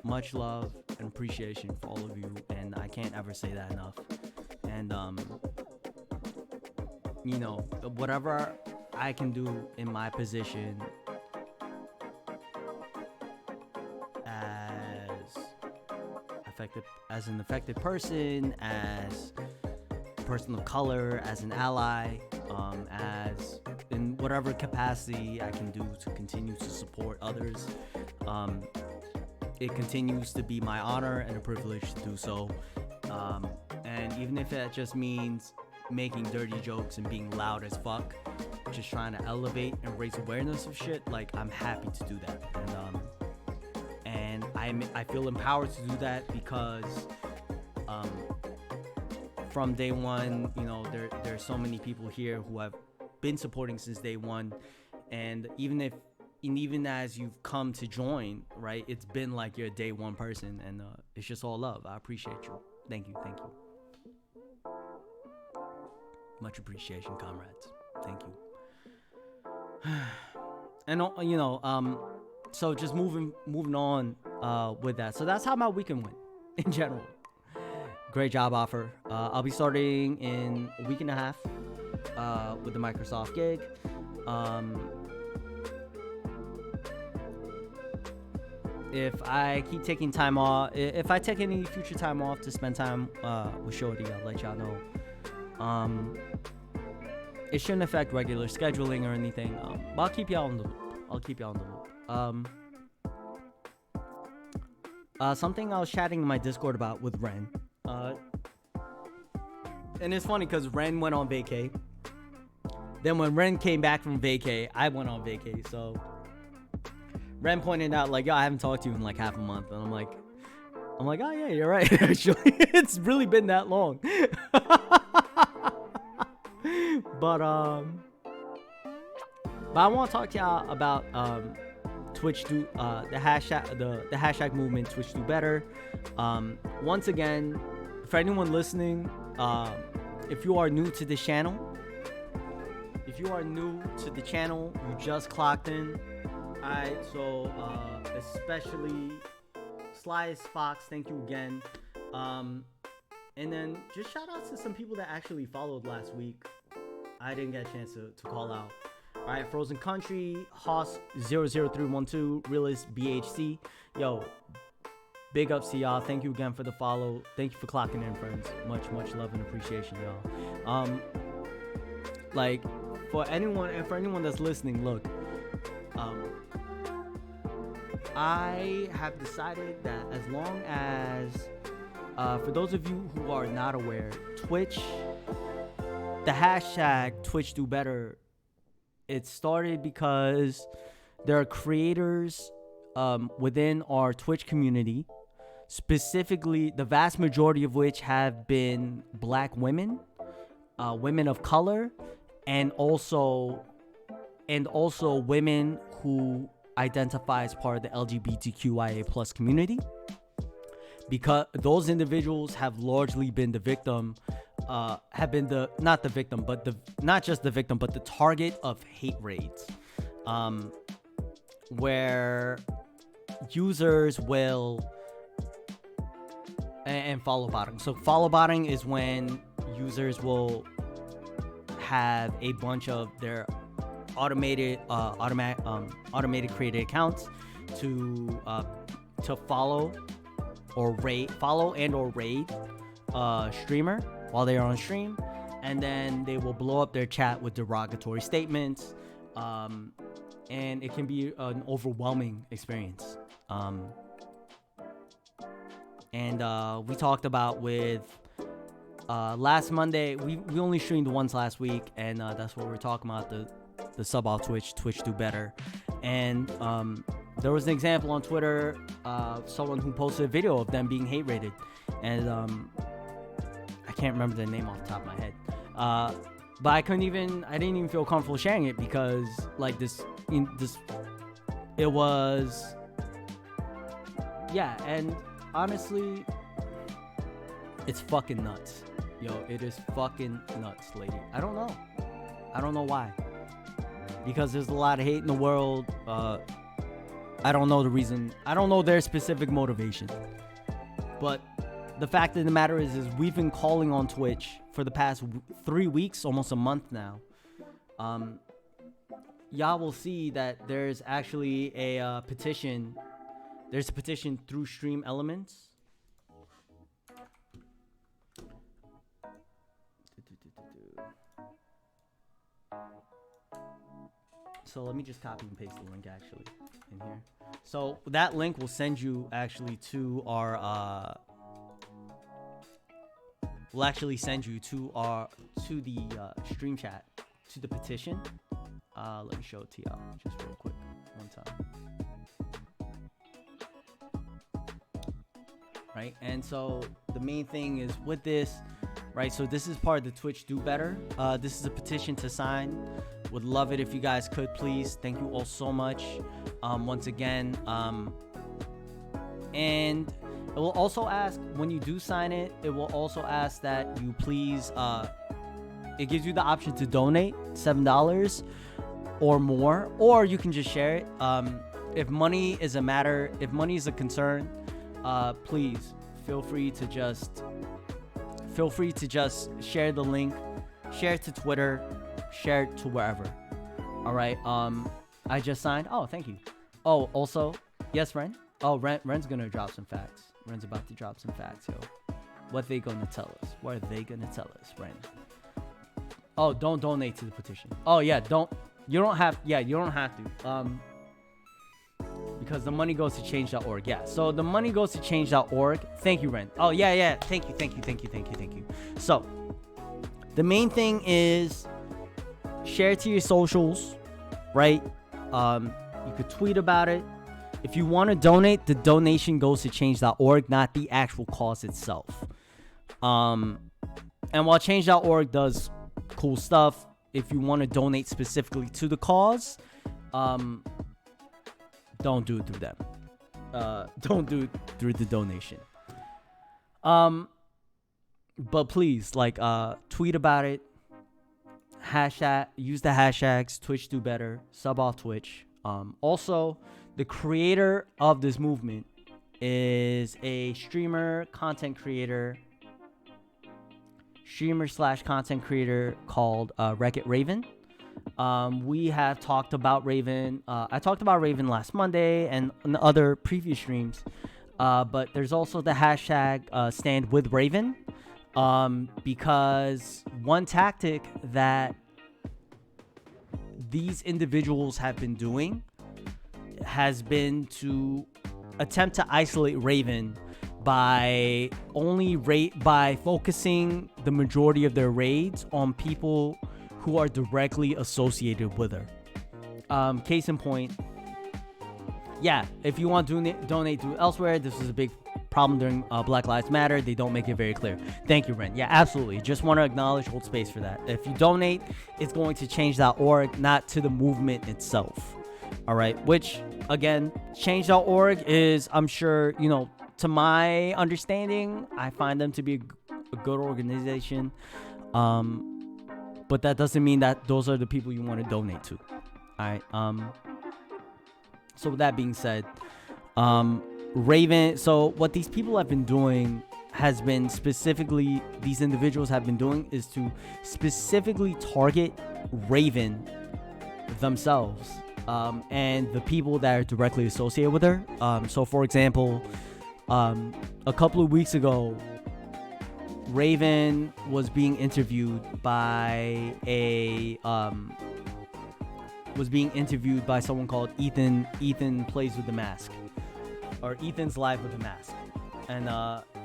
Speaker 1: much love and appreciation for all of you, and I can't ever say that enough. And whatever I can do in my position as an affected person, as a person of color, as an ally, as in whatever capacity I can do to continue to support others, it continues to be my honor and a privilege to do so. And even if that just means making dirty jokes and being loud as fuck, just trying to elevate and raise awareness of shit, like, I'm happy to do that. And I feel empowered to do that because from day one, there's so many people here who have been supporting since day one, and even as you've come to join, right, it's been like you're a day one person, and it's just all love. I appreciate you. Thank you. Much appreciation, comrades. Thank you. And so just moving on with that. So that's how my weekend went in general. Great job offer. I'll be starting in a week and a half with the Microsoft gig. If I keep taking time off, if I take any future time off to spend time with Shorty, I'll let y'all know. It shouldn't affect regular scheduling or anything, but I'll keep y'all in the loop. Something I was chatting in my Discord about with Ren. And it's funny because Ren went on vacay. Then when Ren came back from vacay, I went on vacay. So Ren pointed out, like, yo, I haven't talked to you in like half a month. And I'm like, oh yeah, you're right. Actually, it's really been that long. But I want to talk to y'all about Twitch do the hashtag movement, Twitch do better. Once again, for anyone listening, if you are new to the channel, you just clocked in. Alright, so especially Sly as Fox, thank you again. And then just shout out to some people that actually followed last week. I didn't get a chance to call out. Alright, Frozen Country, Hoss00312, Realist BHC. Yo, big ups to y'all. Thank you again for the follow. Thank you for clocking in, friends. Much love and appreciation, y'all. Like, for anyone that's listening, look, I have decided that as long as, for those of you who are not aware, Twitch, the hashtag Twitch do better, it started because there are creators within our Twitch community, specifically the vast majority of which have been Black women, women of color, and also women who identify as part of the LGBTQIA plus community, because those individuals have largely been the victim, not just the victim, but the target of hate raids, where users will and follow botting. So follow botting is when users will have a bunch of their automated created accounts to follow and or raid streamer while they're on stream, and then they will blow up their chat with derogatory statements, and it can be an overwhelming experience. And we talked about with last Monday, we only streamed once last week, and that's what we're talking about, the sub off Twitch do better. And there was an example on Twitter, someone who posted a video of them being hate rated, and I can't remember the name off the top of my head, but I didn't even feel comfortable sharing it, because like it was, yeah. And honestly, it's fucking nuts. Yo, it is fucking nuts, lady. I don't know why, because there's a lot of hate in the world. I don't know the reason. I don't know their specific motivation. But the fact of the matter is we've been calling on Twitch for the past 3 weeks, almost a month now. Y'all will see that there's actually a petition. There's a petition through Stream Elements. So let me just copy and paste the link actually in here. So that link will send you actually to our will actually send you to the stream chat, to the petition. Let me show it to y'all just real quick one time. Right, and so the main thing is with this, right? So this is part of the Twitch Do Better. This is a petition to sign. Would love it if you guys could, please. Thank you all so much. Once again, and it will also ask, when you do sign it, it will also ask that you please, it gives you the option to donate $7 or more, or you can just share it. If money is a concern, please feel free to just share the link, share it to Twitter, share it to wherever. All right. I just signed. Oh, thank you. Oh, also, yes, Ren. Oh, Ren's gonna drop some facts. Ren's about to drop some facts, yo. What they gonna tell us? What are they gonna tell us, Ren? Oh, don't donate to the petition. Oh yeah, you don't have to. Because the money goes to change.org. Yeah, so the money goes to change.org. Thank you, Ren. Oh yeah. Thank you. So the main thing is share it to your socials, right? You could tweet about it. If you want to donate, the donation goes to change.org, not the actual cause itself. And while change.org does cool stuff, if you want to donate specifically to the cause, don't do it through them. Don't do it through the donation. But please, tweet about it. Use the hashtags Twitch Do Better, sub off Twitch. Also, the creator of this movement is a streamer /content creator called Wreck-It Raven. We have talked about Raven. I talked about Raven last Monday and in other previous streams. But there's also the hashtag Stand With Raven. Because one tactic that these individuals have been doing has been to attempt to isolate Raven by focusing the majority of their raids on people who are directly associated with her. Case in point, yeah, if you want to donate to elsewhere, this is a big problem during Black Lives Matter. They don't make it very clear. Thank you, Ren. Yeah, absolutely. Just want to acknowledge, hold space for that. If you donate, it's going to change.org, not to the movement itself. All right, which again, change.org is, I'm sure, to my understanding, I find them to be a good organization. But that doesn't mean that those are the people you want to donate to. All right. So with that being said, Raven, so what these people have been doing these individuals have been doing is to specifically target Raven themselves, and the people that are directly associated with her. So for example, a couple of weeks ago, Raven was being interviewed by someone called Ethan. Ethan Plays with the Mask, or Ethan's Live with the Mask. And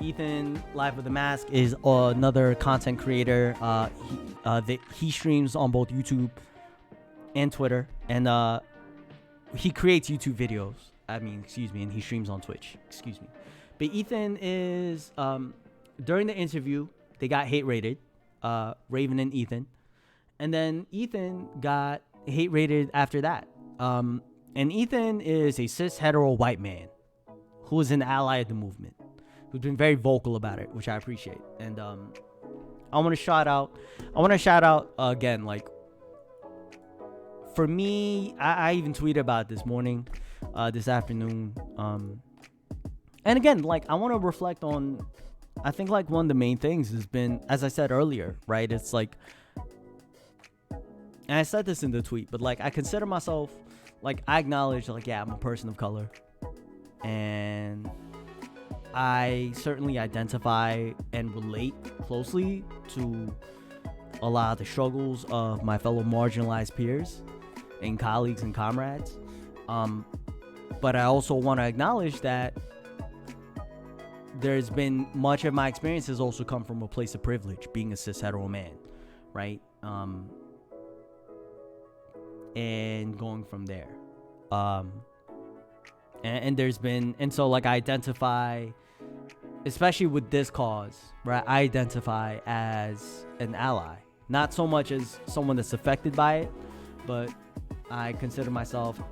Speaker 1: Ethan Live with the Mask is another content creator. He streams on both YouTube and Twitter, and he creates YouTube videos. And he streams on Twitch. But Ethan is during the interview, they got hate rated, Raven and Ethan, and then Ethan got hate rated after that. And Ethan is a cis hetero white man who is an ally of the movement, who's been very vocal about it, which I appreciate. And I want to shout out again, like, for me, I even tweeted about it this morning, this afternoon. And again, like, I want to reflect on, I think, like, one of the main things has been, as I said earlier, right? It's like, and I said this in the tweet, but like, I consider myself, like, I acknowledge, like, yeah, I'm a person of color, and I certainly identify and relate closely to a lot of the struggles of my fellow marginalized peers and colleagues and comrades. But I also want to acknowledge that there's been much of my experience has also come from a place of privilege, being a cis hetero man, right? And going from there. And there's been, and so, like, I identify, especially with this cause, right? I identify as an ally, not so much as someone that's affected by it, but I consider myself,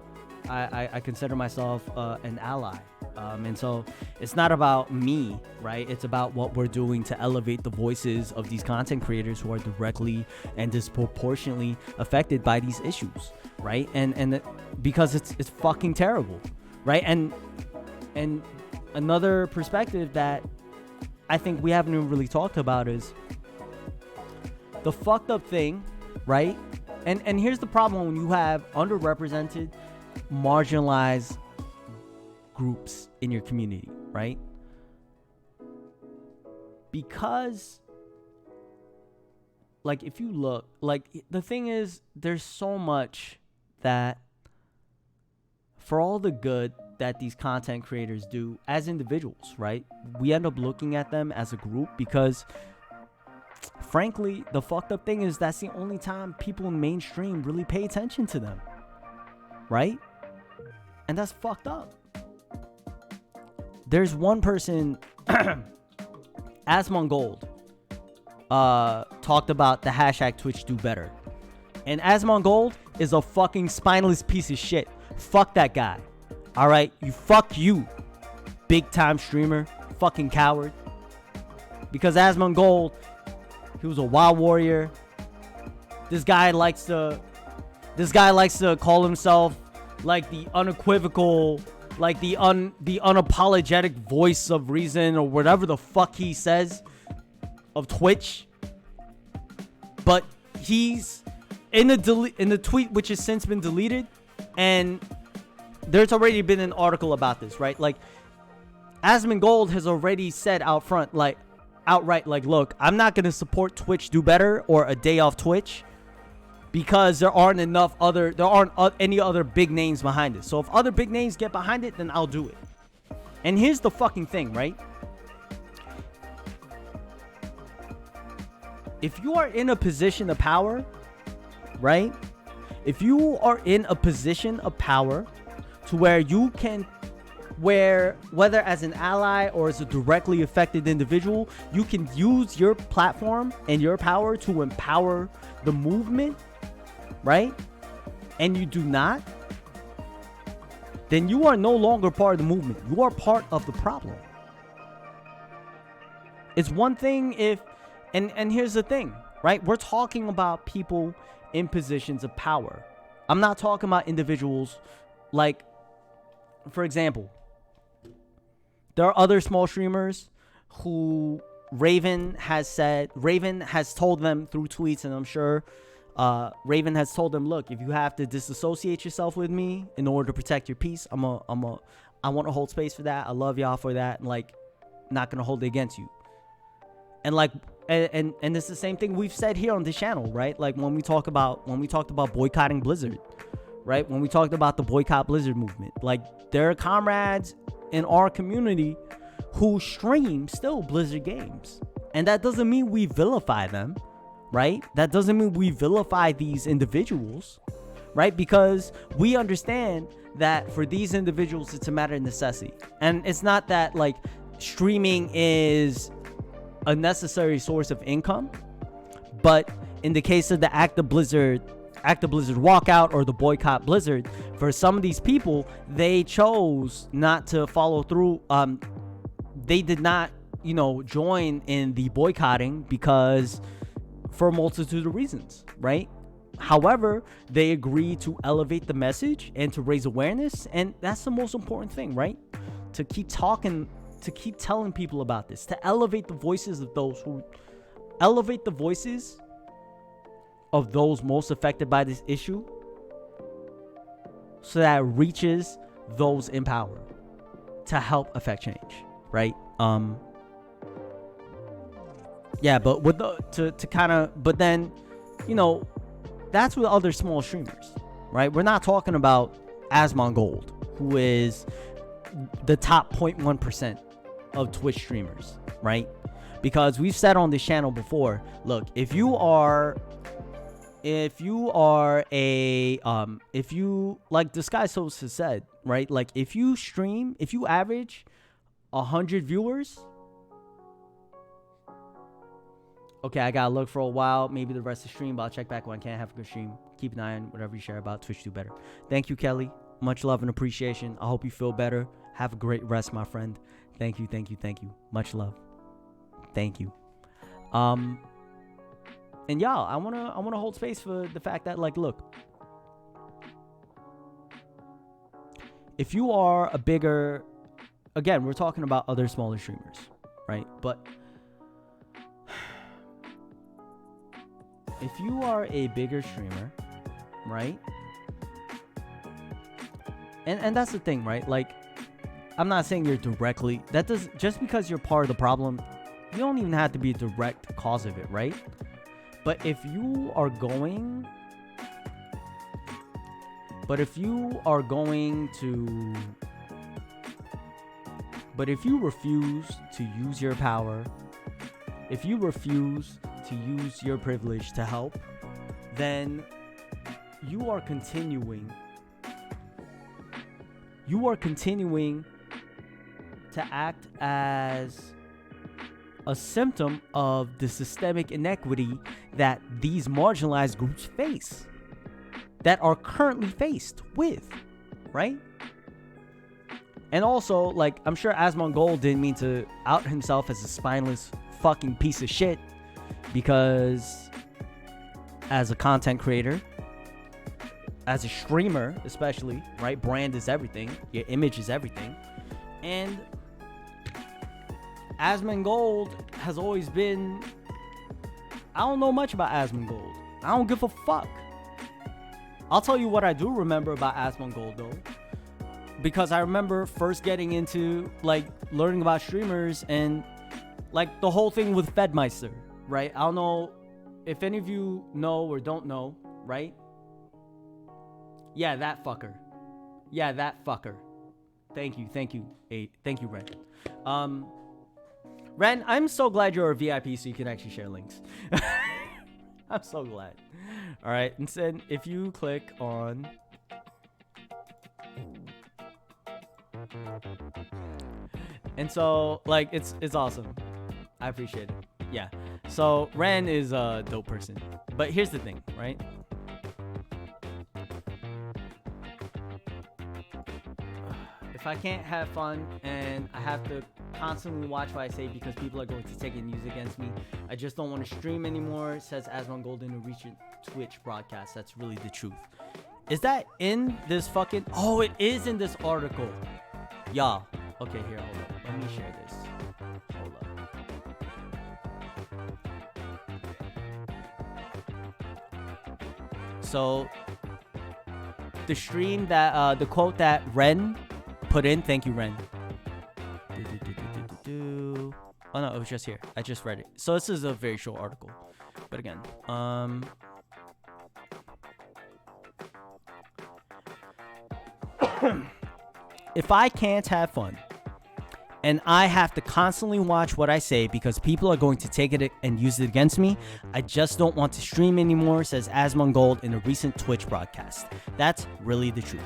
Speaker 1: I consider myself an ally. And so it's not about me, right? It's about what we're doing to elevate the voices of these content creators who are directly and disproportionately affected by these issues, right? And because it's fucking terrible, right? And another perspective that I think we haven't even really talked about is the fucked up thing, right? And here's the problem when you have underrepresented, marginalized groups in your community, right? Because, like, if you look, like, the thing is, there's so much that, for all the good that these content creators do as individuals, right, we end up looking at them as a group because, frankly, the fucked up thing is that's the only time people in mainstream really pay attention to them, right? And that's fucked up. There's one person, Asmongold, talked about the hashtag Twitch do better. And Asmongold is a fucking spineless piece of shit. Fuck that guy. All right? Fuck you, big time streamer, fucking coward. Because Asmongold, he was a WoW warrior. This guy likes to call himself, like, the unequivocal, like, the unapologetic voice of reason, or whatever the fuck he says, of Twitch. But he's in the tweet, which has since been deleted, and there's already been an article about this, right? Like, Asmongold has already said outright, like, look, I'm not gonna support Twitch do better or a day off Twitch, because there aren't any other big names behind it. So if other big names get behind it, then I'll do it. And here's the fucking thing, right? If you are in a position of power, right? If you are in a position of power to where you can, whether as an ally or as a directly affected individual, you can use your platform and your power to empower the movement, right? And you do not, then you are no longer part of the movement. You are part of the problem. It's one thing if, and here's the thing, right? We're talking about people in positions of power. I'm not talking about individuals, like, for example, there are other small streamers who Raven has told them through tweets, and I'm sure Raven has told them, look, if you have to disassociate yourself with me in order to protect your peace, I want to hold space for that. I love y'all for that, and, like, not gonna hold it against you. And like, and it's the same thing we've said here on this channel, right? Like when we talked about boycotting Blizzard, right? When we talked about the boycott Blizzard movement, like there are comrades in our community who stream still Blizzard games. And that doesn't mean we vilify them, right? That doesn't mean we vilify these individuals, right? Because we understand that for these individuals, it's a matter of necessity. And it's not that like streaming is a necessary source of income, but in the case of the Act of Blizzard walkout or the boycott Blizzard, for some of these people, they chose not to follow through. They did not, join in the boycotting because for a multitude of reasons, right? However, they agreed to elevate the message and to raise awareness, and that's the most important thing, right? To keep talking, to keep telling people about this, to elevate the voices of those most affected by this issue, so that it reaches those in power to help affect change, right? But with but then, that's with other small streamers, right? We're not talking about Asmongold, who is the top 0.1% of Twitch streamers, right? Because we've said on this channel before, look, if you like the Sky Source has said, right? Like if you average 100 viewers, okay, I gotta look for a while, maybe the rest of the stream, but I'll check back when I can. Have a good stream. Keep an eye on whatever you share about Twitch. Do better. Thank you, Kelly. Much love and appreciation. I hope you feel better. Have a great rest, my friend. Thank you. Much love. Thank you. And y'all, I wanna hold space for the fact that, like, look, if you are a bigger, again, we're talking about other smaller streamers, right? But if you are a bigger streamer, right? And that's the thing, right? Like, I'm not saying you're directly, just because you're part of the problem, you don't even have to be a direct cause of it, right? But if you refuse to use your power, if you refuse to use your privilege to help, then you are continuing to act as a symptom of the systemic inequity that these marginalized groups face, that are currently faced with, right? And also, like, I'm sure Asmongold didn't mean to out himself as a spineless fucking piece of shit, because as a content creator, as a streamer especially, right, brand is everything, your image is everything. And Asmongold has always been, I don't know much about Asmongold. I don't give a fuck. I'll tell you what I do remember about Asmongold though, because I remember first getting into, like, learning about streamers and, like, the whole thing with Fedmeister, right? I don't know if any of you know or don't know, right? Yeah, that fucker. Thank you, Ren. Ren, I'm so glad you're a VIP so you can actually share links. I'm so glad. All right, instead, if you click on, and so, like, it's awesome. I appreciate it. Yeah. So Ren is a dope person, but here's the thing, right? If I can't have fun and I have to constantly watch what I say because people are going to take it and use it against me, I just don't want to stream anymore, says Asmongold in a recent Twitch broadcast. That's really the truth. Is that in this fucking... Oh, it is in this article. Y'all. Okay, here, hold up. Let me share this. Hold up. So, the stream that, the quote that Ren put in, thank you, Ren. Oh no, it was just here. I just read it. So this is a very short article. But again, if I can't have fun and I have to constantly watch what I say because people are going to take it and use it against me, I just don't want to stream anymore, says Asmongold in a recent Twitch broadcast. That's really the truth.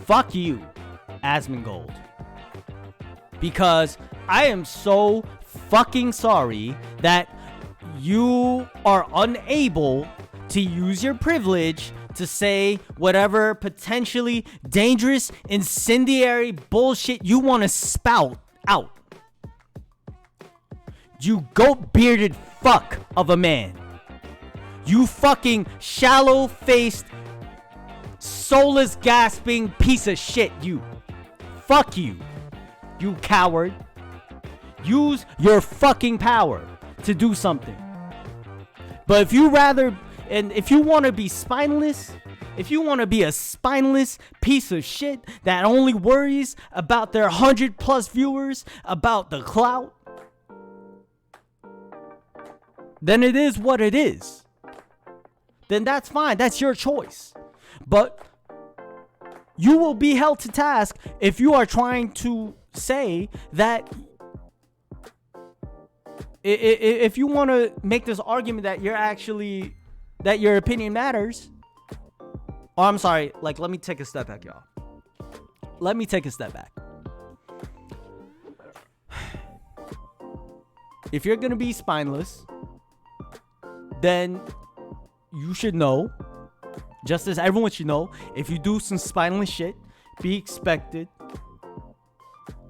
Speaker 1: Fuck you, Asmongold. Because I am so fucking sorry that you are unable to use your privilege to say whatever potentially dangerous, incendiary bullshit you want to spout out. You goat-bearded fuck of a man. You fucking shallow-faced, soulless, gasping piece of shit, you. Fuck you, you coward. Use your fucking power to do something. But if you rather... And if you want to be spineless, if you want to be a spineless piece of shit that only worries about their 100+ viewers, about the clout, then it is what it is. Then that's fine. That's your choice. But you will be held to task if you are trying to say that... If you want to make this argument that you're actually... that your opinion matters. Oh, I'm sorry. Like, let me take a step back, y'all. Let me take a step back. If you're gonna be spineless, then you should know, just as everyone should know, if you do some spineless shit, be expected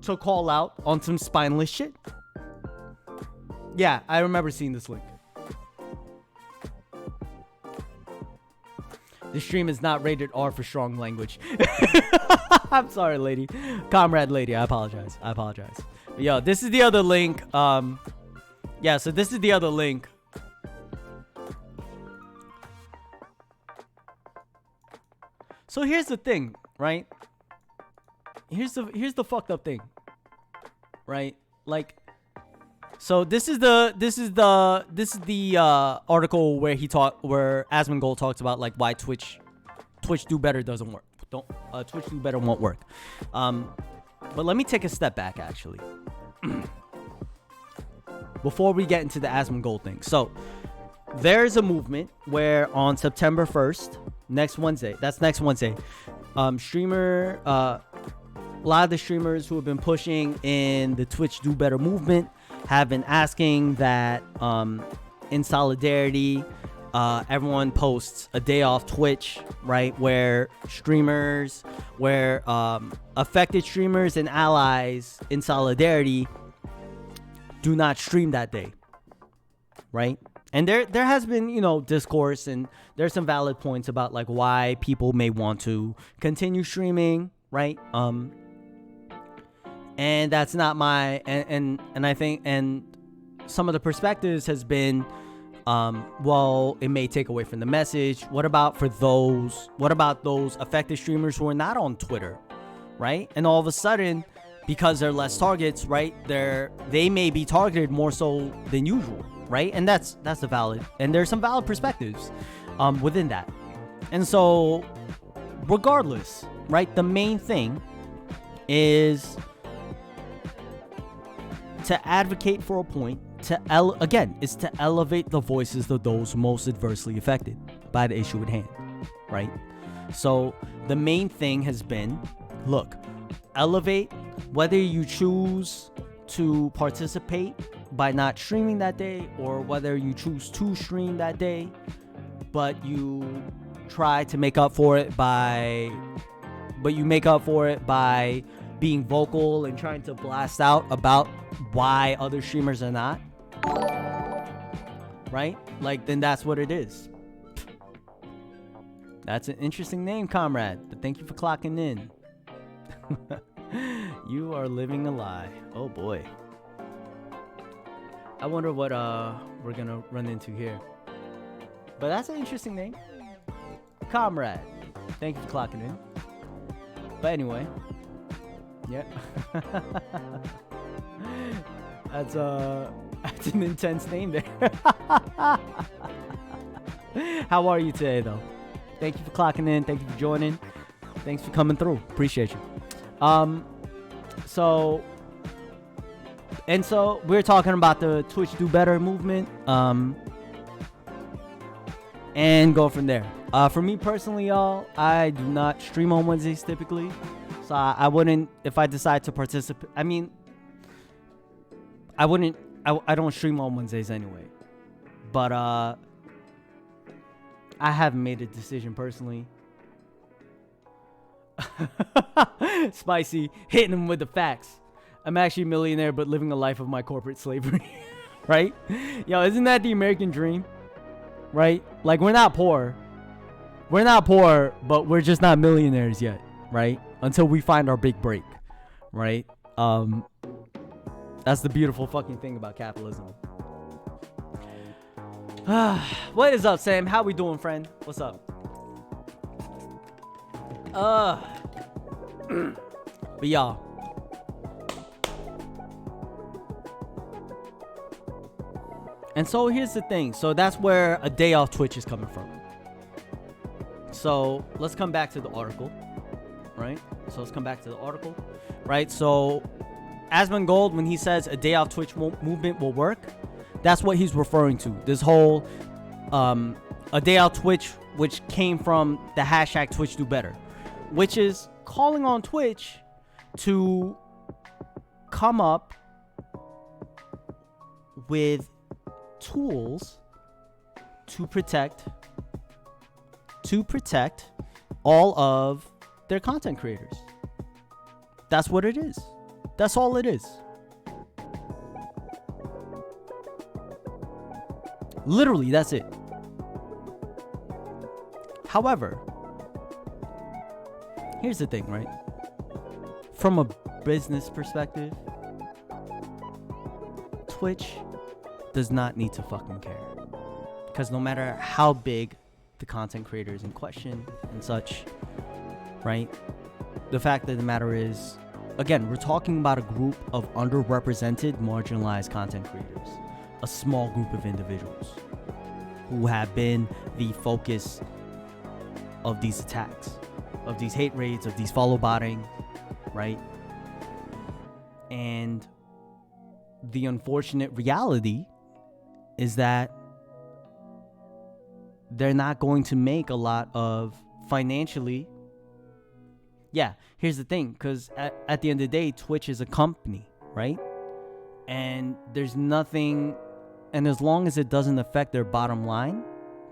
Speaker 1: to call out on some spineless shit. Yeah, I remember seeing this link. The stream is not rated R for strong language. I'm sorry, lady. Comrade lady, I apologize. But yo, this is the other link. Yeah, so this is the other link. So here's the thing, right? Here's the fucked up thing. Right? Like, so this is the article where Asmongold talks about like why Twitch do better doesn't work. Twitch do better won't work. But let me take a step back actually. Before we get into the Asmongold thing. So there's a movement where on September 1st, next Wednesday, a lot of the streamers who have been pushing in the Twitch do better movement have been asking that in solidarity everyone posts a day off Twitch, right, where affected streamers and allies in solidarity do not stream that day, right? And there has been, you know, discourse, and there's some valid points about like why people may want to continue streaming, right? And that's not my and I think, and some of the perspectives has been well, it may take away from the message. What about those affected streamers who are not on Twitter, right? And all of a sudden, because they're less targets, right, they may be targeted more so than usual, right? And that's a valid, and there's some valid perspectives within that. And so regardless, right, the main thing is to advocate for a point, to elevate the voices of those most adversely affected by the issue at hand, right? So the main thing has been, look, elevate, whether you choose to participate by not streaming that day or whether you choose to stream that day, but you try to make up for it by being vocal and trying to blast out about why other streamers are not, right? Like, then that's what it is. That's an interesting name, comrade, but thank you for clocking in. You are living a lie. Oh boy. I wonder what we're gonna run into here. But that's an interesting name, comrade. Thank you for clocking in. But anyway, Yeah. That's an intense name there. How are you today, though? Thank you for clocking in. Thank you for joining. Thanks for coming through. Appreciate you. So we're talking about the Twitch Do Better movement. And go from there. For me personally, y'all, I do not stream on Wednesdays typically. So I wouldn't, if I decide to participate, I mean, I don't stream on Wednesdays anyway. But I haven't made a decision personally. Spicy, hitting him with the facts. I'm actually a millionaire, but living a life of my corporate slavery. Right? Yo, isn't that the American dream? Right? Like, we're not poor. We're not poor, but we're just not millionaires yet. Right? Until we find our big break. Right? That's the beautiful fucking thing about capitalism. What is up, Sam? How we doing, friend? What's up? But y'all, and so here's the thing. So that's where a day off Twitch is coming from. So let's come back to the article, right? Right? So Asmongold, when he says a day off Twitch movement will work, that's what he's referring to. This whole a day off Twitch, which came from the hashtag Twitch Do Better, which is calling on Twitch to come up with tools to protect all of their content creators. That's what it is. That's all it is. Literally, that's it. However, here's the thing, right? From a business perspective, Twitch does not need to fucking care. Because no matter how big the content creators in question and such, right? The fact of the matter is, again, we're talking about a group of underrepresented, marginalized content creators. A small group of individuals who have been the focus of these attacks, of these hate raids, of these follow botting, right? And the unfortunate reality is that they're not going to make a lot of financially. Yeah, here's the thing, because at the end of the day, Twitch is a company, right? And there's nothing, and as long as it doesn't affect their bottom line,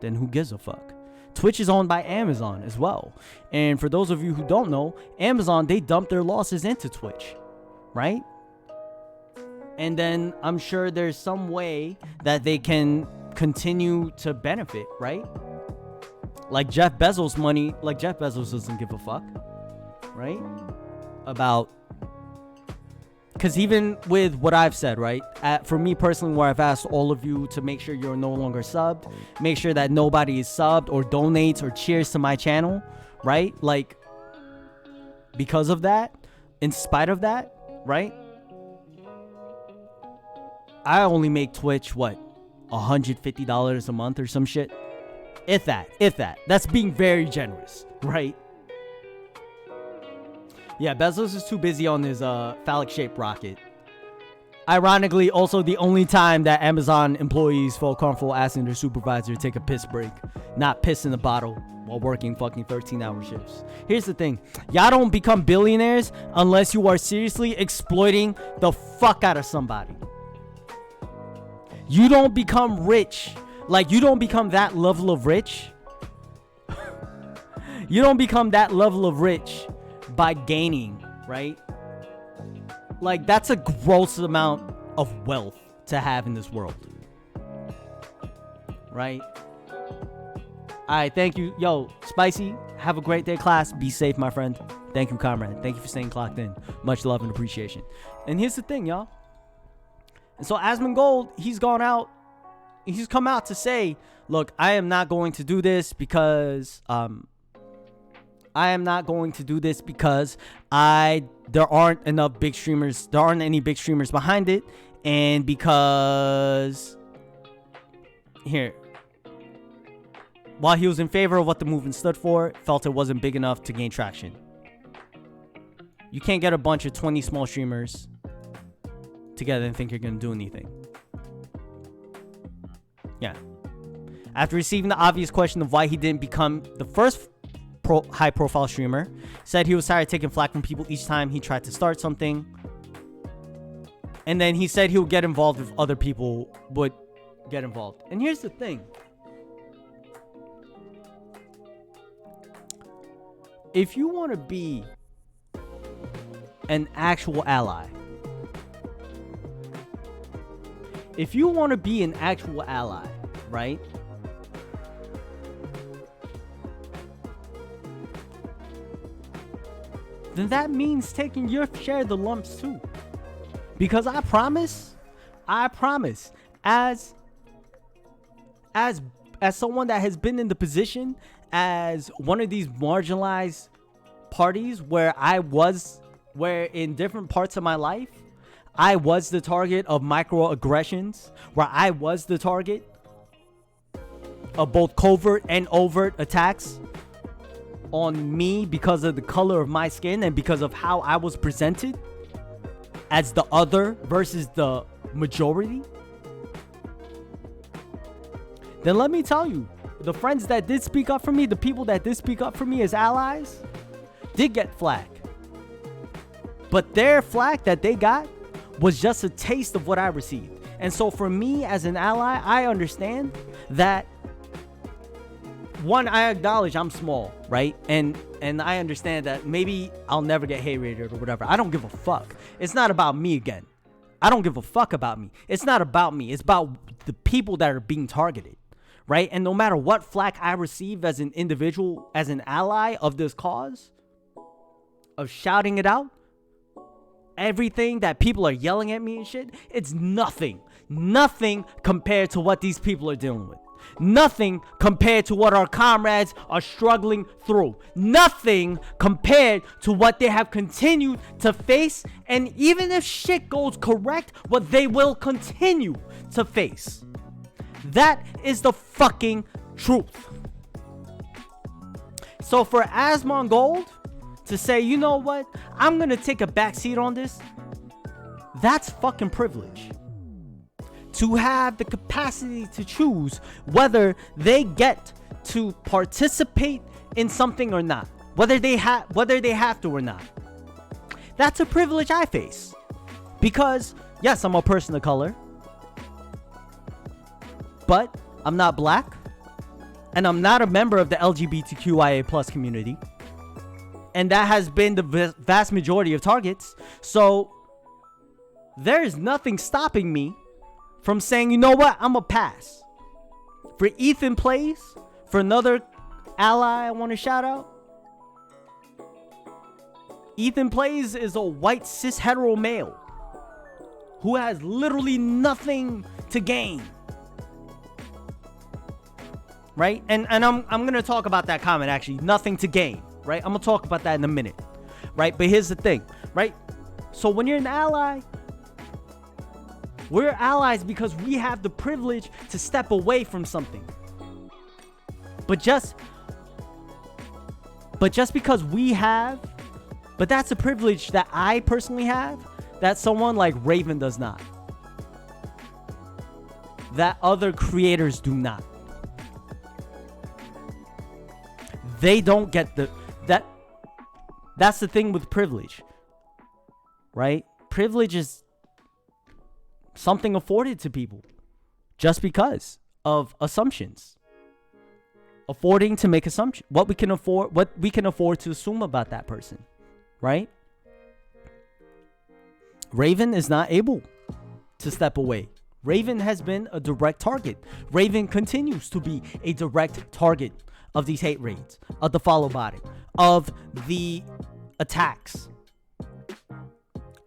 Speaker 1: then who gives a fuck? Twitch is owned by Amazon as well. And for those of you who don't know, Amazon, they dump their losses into Twitch, right? And then I'm sure there's some way that they can continue to benefit, right? Like Jeff Bezos money, like Jeff Bezos doesn't give a fuck, right? About, because even with what I've said, right? For me personally, where I've asked all of you to make sure you're no longer subbed, make sure that nobody is subbed or donates or cheers to my channel, right? Like, because of that, in spite of that, right? I only make Twitch, what, $150 a month or some shit? If that. That's being very generous, right? Yeah, Bezos is too busy on his phallic-shaped rocket. Ironically, also the only time that Amazon employees feel comfortable asking their supervisor to take a piss break, not piss in the bottle while working fucking 13-hour shifts. Here's the thing. Y'all don't become billionaires unless you are seriously exploiting the fuck out of somebody. You don't become rich. Like, you don't become that level of rich. You don't become that level of rich by gaining, right? Like, that's a gross amount of wealth to have in this world, right? All right, thank you. Yo, Spicy, have a great day, class. Be safe, my friend. Thank you, comrade. Thank you for staying clocked in. Much love and appreciation. And here's the thing, y'all. And so Asmongold, he's gone out. He's come out to say, look, I am not going to do this because I I am not going to do this because there aren't enough big streamers. There aren't any big streamers behind it. And because while he was in favor of what the movement stood for, felt it wasn't big enough to gain traction. You can't get a bunch of 20 small streamers together and think you're going to do anything. Yeah. After receiving the obvious question of why he didn't become the first high-profile streamer, said he was tired of taking flack from people each time he tried to start something. And then he said he would get involved if other people would get involved. And here's the thing. If you want to be an actual ally, right? Then that means taking your share of the lumps too. Because I promise, as someone that has been in the position as one of these marginalized parties where in different parts of my life, I was the target of microaggressions, where I was the target of both covert and overt attacks on me because of the color of my skin and because of how I was presented as the other versus the majority. Then let me tell you, the friends that did speak up for me, the people that did speak up for me as allies, did get flack. But their flack that they got was just a taste of what I received. And so for me as an ally, I understand that, one, I acknowledge I'm small, right? And I understand that maybe I'll never get hate rated or whatever. I don't give a fuck. It's not about me again. I don't give a fuck about me. It's not about me. It's about the people that are being targeted, right? And no matter what flack I receive as an individual, as an ally of this cause, of shouting it out, everything that people are yelling at me and shit, it's nothing compared to what these people are dealing with. Nothing compared to what our comrades are struggling through. Nothing compared to what they have continued to face. And even if shit goes correct, what they will continue to face. That is the fucking truth. So for Asmon Gold to say, you know what, I'm gonna take a backseat on this, that's fucking privilege. To have the capacity to choose whether they get to participate in something or not, whether they have to or not. That's a privilege I face, because yes, I'm a person of color, but I'm not black, and I'm not a member of the LGBTQIA plus community, and that has been the vast majority of targets. So there is nothing stopping me from saying, you know what, I'm a pass. For Ethan Plays, for another ally I want to shout out, Ethan Plays is a white cis hetero male who has literally nothing to gain, right? And I'm gonna talk about that comment, actually, nothing to gain, right? I'm gonna talk about that in a minute, right? But here's the thing, right? So when you're an ally, we're allies because we have the privilege to step away from something. But just because we have, but that's a privilege that I personally have, that someone like Raven does not. That other creators do not. They don't get that's the thing with privilege, right? Privilege is something afforded to people just because of assumptions. Affording to make assumptions, what we can afford to assume about that person, right? Raven is not able to step away. Raven has been a direct target. Raven continues to be a direct target of these hate raids, of the follow botting, of the attacks.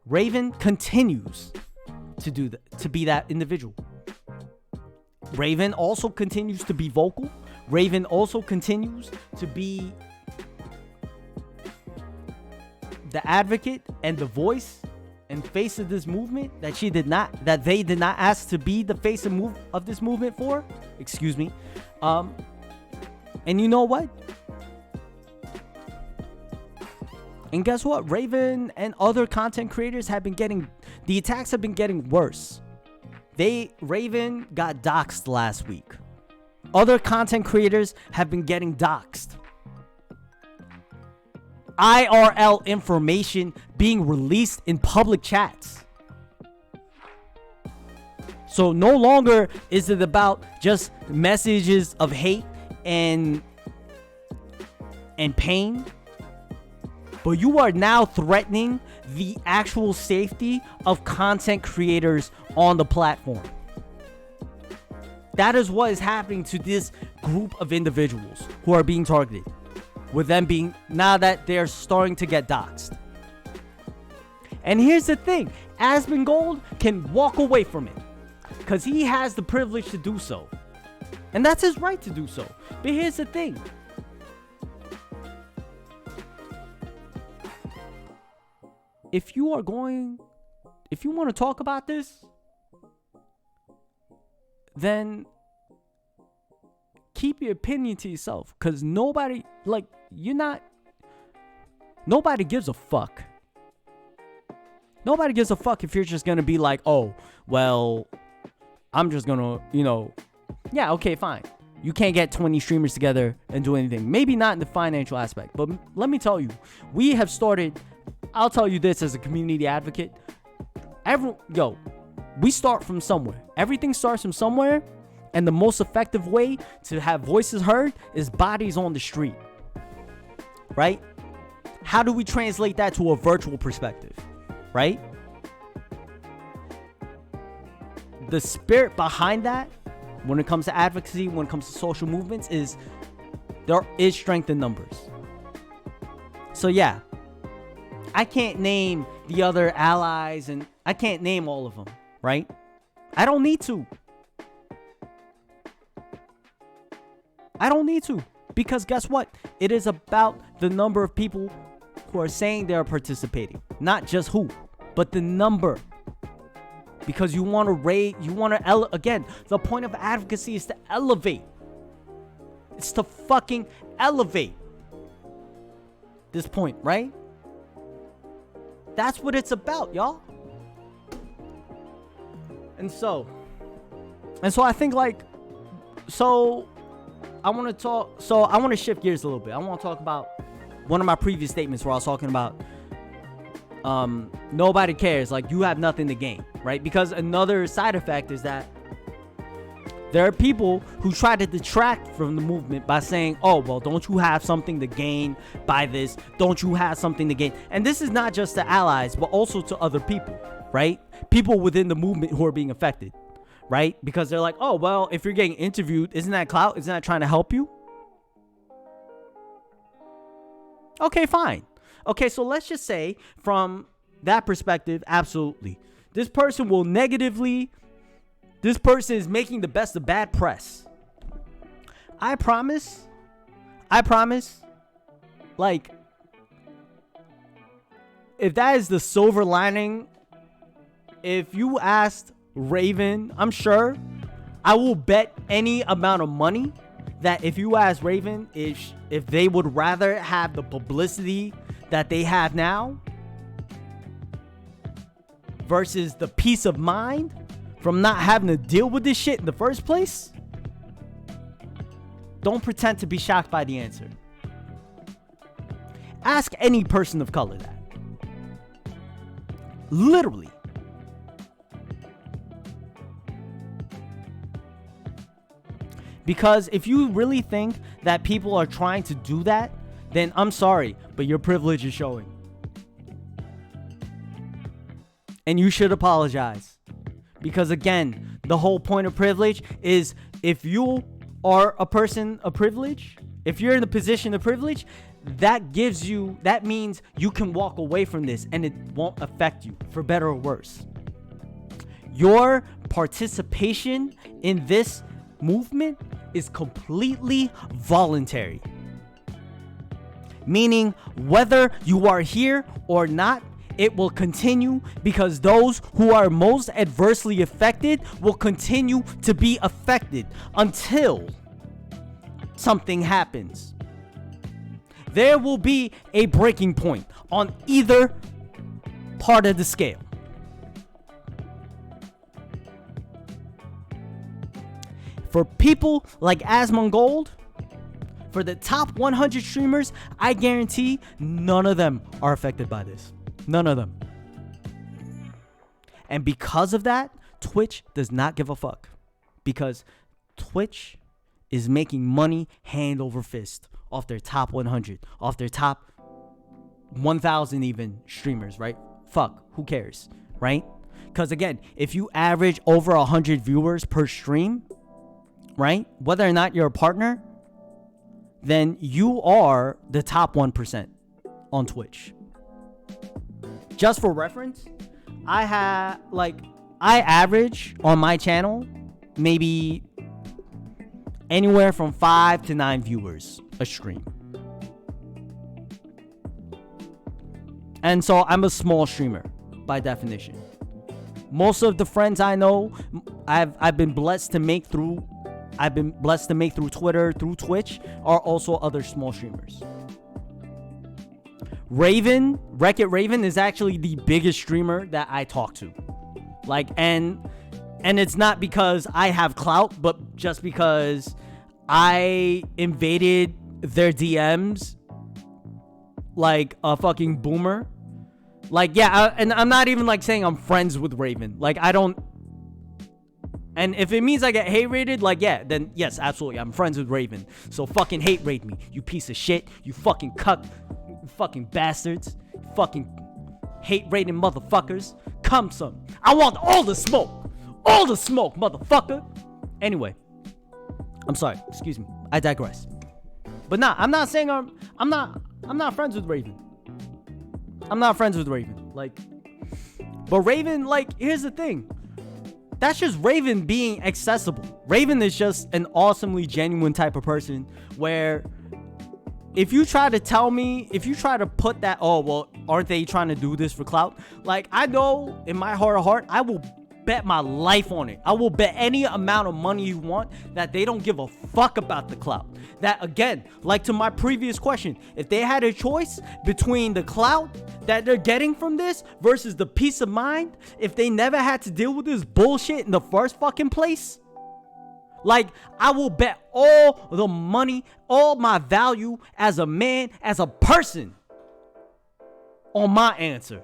Speaker 1: Raven continues to be that individual. Raven also continues to be vocal. Raven also continues to be the advocate and the voice and face of this movement that they did not ask to be the face of this movement for. Excuse me. And you know what? And guess what? Raven and other content creators the attacks have been getting worse. Raven got doxxed last week. Other content creators have been getting doxxed. IRL information being released in public chats. So no longer is it about just messages of hate and pain, but you are now threatening the actual safety of content creators on the platform. That is what is happening to this group of individuals who are being targeted, with them being, now that they're starting to get doxxed. And here's the thing, Asmongold can walk away from it because he has the privilege to do so, and that's his right to do so. But here's the thing, if you want to talk about this, then keep your opinion to yourself, because nobody gives a fuck. Nobody gives a fuck if you're just gonna be like, oh, well, I'm just gonna, yeah, okay, fine. You can't get 20 streamers together and do anything. Maybe not in the financial aspect, but let me tell you, we have started, I'll tell you this as a community advocate, we start from somewhere. Everything starts from somewhere, and the most effective way to have voices heard is bodies on the street, right? How do we translate that to a virtual perspective, right? The spirit behind that, when it comes to advocacy, when it comes to social movements, is there is strength in numbers. So yeah, I can't name the other allies, and I can't name all of them, right? I don't need to. Because guess what? It is about the number of people who are saying they're participating. Not just who, but the number. Because you want to rate, again, the point of advocacy is to elevate. It's to fucking elevate this point, right? That's what it's about, y'all. And so I think I want to shift gears a little bit. I want to talk about one of my previous statements where I was talking about nobody cares, like you have nothing to gain, right? Because another side effect is that there are people who try to detract from the movement by saying, oh, well, don't you have something to gain by this? Don't you have something to gain? And this is not just to allies, but also to other people, right? People within the movement who are being affected, right? Because they're like, oh, well, if you're getting interviewed, isn't that clout? Isn't that trying to help you? Okay, fine. Okay, so let's just say from that perspective, absolutely. This person is making the best of bad press. I promise, like, if that is the silver lining, if you asked Raven, I'm sure, I will bet any amount of money that if you ask Raven if they would rather have the publicity that they have now versus the peace of mind from not having to deal with this shit in the first place, don't pretend to be shocked by the answer. Ask any person of color that. Literally. Because if you really think that people are trying to do that, then I'm sorry, but your privilege is showing. And you should apologize. Because again, the whole point of privilege is if you are a person of privilege, if you're in the position of privilege, that means you can walk away from this and it won't affect you, for better or worse. Your participation in this movement is completely voluntary. Meaning, whether you are here or not, it will continue because those who are most adversely affected will continue to be affected until something happens. There will be a breaking point on either part of the scale. For people like Asmongold, for the top 100 streamers, I guarantee none of them are affected by this. None of them. And because of that, Twitch does not give a fuck. Because Twitch is making money hand over fist off their top 100, off their top 1,000 even streamers, right? Fuck, who cares, right? Because again, if you average over 100 viewers per stream, right? Whether or not you're a partner, then you are the top 1% on Twitch. Just for reference, I average on my channel maybe anywhere from 5 to 9 viewers a stream. And so I'm a small streamer by definition. Most of the friends I know, I've been blessed to make through Twitter, through Twitch, are also other small streamers. Wreck-It Raven is actually the biggest streamer that I talk to. Like, and it's not because I have clout, but just because I invaded their DMs like a fucking boomer. Like, yeah, and I'm not even like saying I'm friends with Raven. Like, I don't. And if it means I get hate rated, like, yeah, then yes, absolutely, I'm friends with Raven. So fucking hate rate me, you piece of shit, you fucking cuck, you fucking bastards, you fucking hate rating motherfuckers. Come some. I want all the smoke, motherfucker. Anyway, I'm sorry, excuse me, I digress. But nah, I'm not saying I'm not friends with Raven. I'm not friends with Raven. Like, but Raven, like, here's the thing. That's just Raven being accessible. Raven is just an awesomely genuine type of person where if you try to put that, oh, well, aren't they trying to do this for clout? Like, I know in my heart of heart, I will bet my life on it. I will bet any amount of money you want that they don't give a fuck about the clout. That, again, like to my previous question, if they had a choice between the clout that they're getting from this versus the peace of mind, if they never had to deal with this bullshit in the first fucking place, like, I will bet all the money, all my value as a man, as a person, on my answer.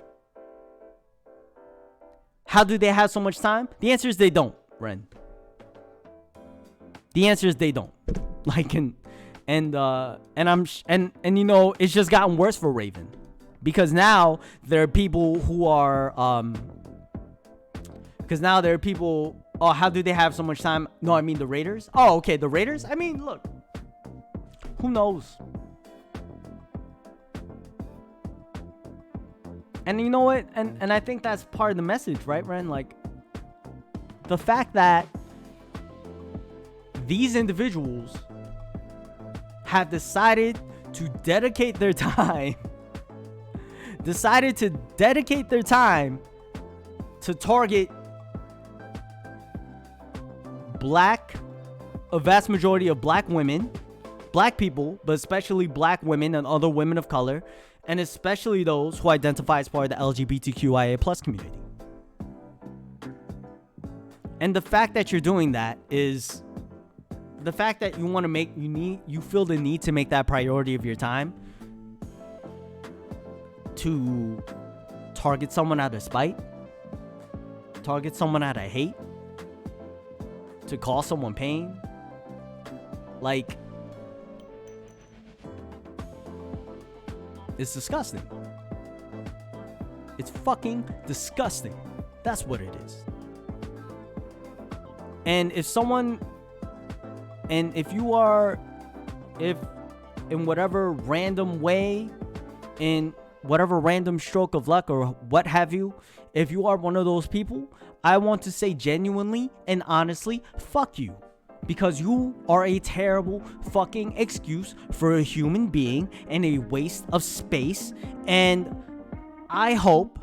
Speaker 1: How do they have so much time? The answer is they don't, Ren. The answer is they don't. Like, and you know, it's just gotten worse for Raven. Because now there are people who are oh, how do they have so much time? No, I mean the Raiders. Oh, okay, the Raiders. I mean, look, who knows? And you know what? And I think that's part of the message, right, Ren? Like, the fact that these individuals have decided to dedicate their time to target a vast majority of black women, black people, but especially black women and other women of color, and especially those who identify as part of the LGBTQIA plus community. And the fact that you're doing that is the fact that you feel the need to make that priority of your time to target someone out of spite, target someone out of hate, to cause someone pain. Like, it's disgusting. It's fucking disgusting. That's what it is. And if in whatever random way, in whatever random stroke of luck or what have you, if you are one of those people, I want to say genuinely and honestly, fuck you. because you are a terrible fucking excuse for a human being and a waste of space. And I hope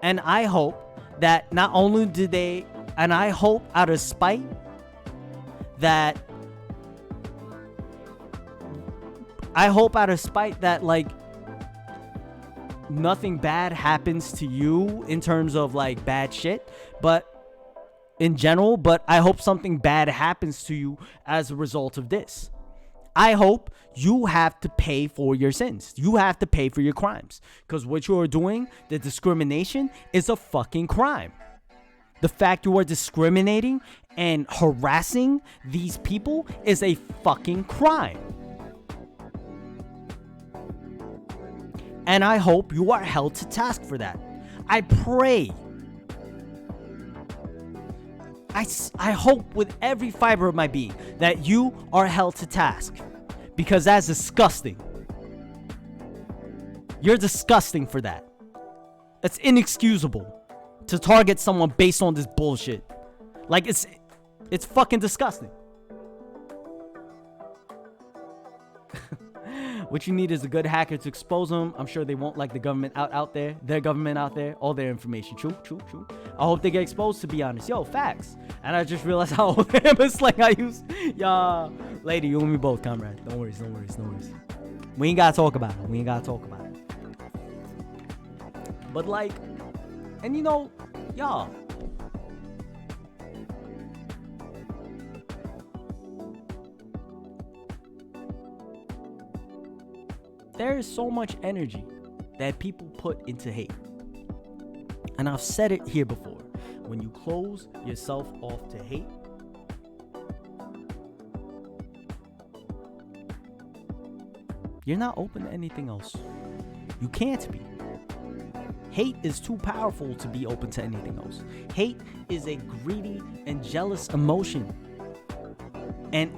Speaker 1: that not only do they, and I hope out of spite that like nothing bad happens to you in terms of like bad shit, but in general, but I hope something bad happens to you as a result of this. I hope you have to pay for your sins. You have to pay for your crimes. Because what you are doing, the discrimination, is a fucking crime. The fact you are discriminating and harassing these people is a fucking crime. And I hope you are held to task for that. I pray. I hope with every fiber of my being that you are held to task, because that's disgusting. You're disgusting for that. It's inexcusable to target someone based on this bullshit. Like, it's fucking disgusting. What you need is a good hacker to expose them. I'm sure they won't like the government out there. Their government out there. All their information. True. I hope they get exposed, to be honest. Yo, facts. And I just realized how old I am. It's like I use... Yeah. Lady, you and me both, comrade. No worries. We ain't gotta talk about it. But like... And you know... Y'all... There is so much energy that people put into hate. And I've said it here before. When you close yourself off to hate, you're not open to anything else. You can't be. Hate is too powerful to be open to anything else. Hate is a greedy and jealous emotion. And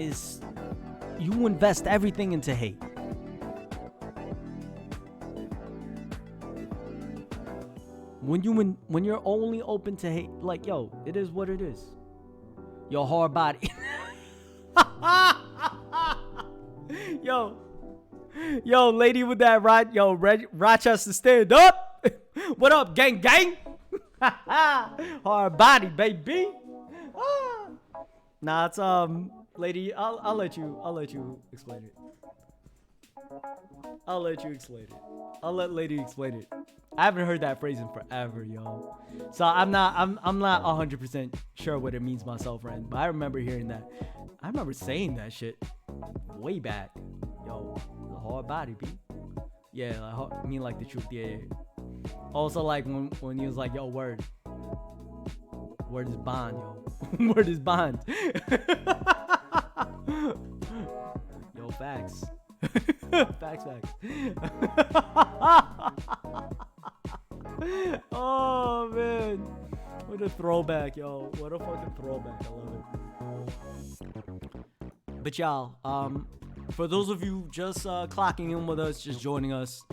Speaker 1: you invest everything into hate. When you're only open to hate, like, yo, it is what it is. Your hard body. Yo, lady with that Rochester, stand up. What up, gang? Hard body, baby. Nah, it's lady. I'll let you explain it. I'll let lady explain it. I haven't heard that phrase in forever, yo. So I'm not 100% sure what it means myself, friend. But I remember hearing that. I remember saying that shit way back. Yo, the hard body, B. Yeah, I mean like the truth. Yeah. Also, like when he was like, yo, word is bond, yo. Word is bond. Yo, facts. Facts. Oh man, what a throwback, yo. What a fucking throwback. I love it. But y'all, for those of you just clocking in with us, just joining us,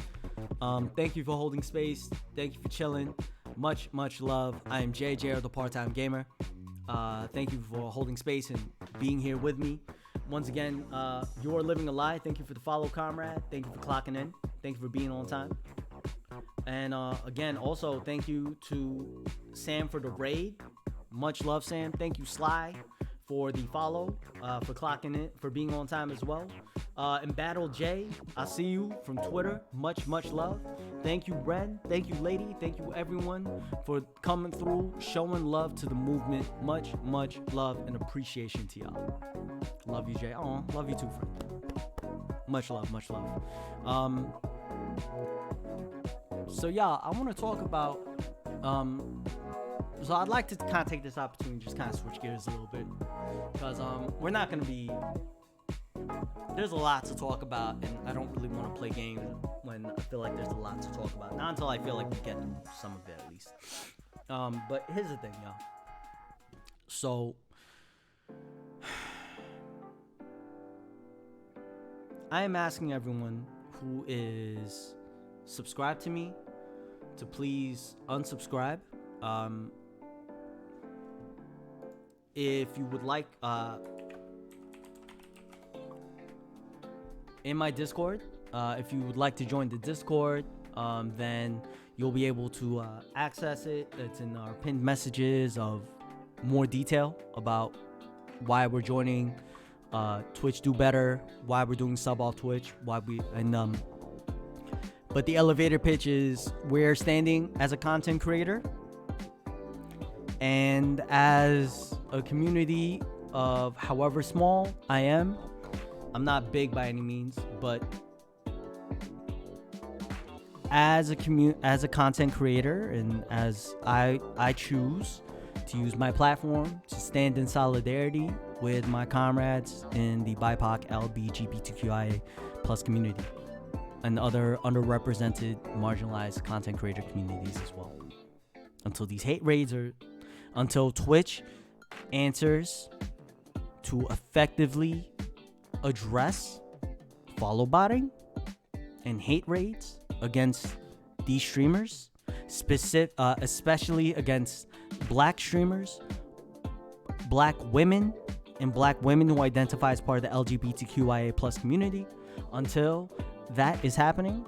Speaker 1: thank you for holding space. Thank you for chilling. Much love. I am JJ, the part-time gamer. Thank you for holding space and being here with me. Once again, you are living a lie. Thank you for the follow, comrade. Thank you for clocking in. Thank you for being on time. And again, also thank you to Sam for the raid. Much love, Sam. Thank you, Sly, for the follow, for clocking in, for being on time as well. And Battle J, I see you from Twitter. Much love. Thank you, Ren. Thank you, Lady. Thank you, everyone, for coming through, showing love to the movement. Much love and appreciation to y'all. Love you, Jay. Oh, love you too, friend. Much love. So yeah, I want to talk about. So I'd like to kind of take this opportunity, just kind of switch gears a little bit, because we're not gonna be. There's a lot to talk about, and I don't really want to play games when I feel like there's a lot to talk about. Not until I feel like we get through some of it at least. But here's the thing, y'all. So I am asking everyone who is subscribed to me to please unsubscribe. If you would like in my Discord. If you would like to join the Discord, then you'll be able to access it. It's in our pinned messages of more detail about why we're joining Twitch Do Better, why we're doing sub off Twitch, but the elevator pitch is we're standing as a content creator and as a community of however small I am. I'm not big by any means, but as a content creator, and as I choose to use my platform to stand in solidarity with my comrades in the BIPOC, LGBTQIA plus community and other underrepresented, marginalized content creator communities as well. Until these hate raids until Twitch answers to effectively address follow botting and hate raids against these streamers, especially against black streamers, black women, and black women who identify as part of the LGBTQIA plus community. Until that is happening,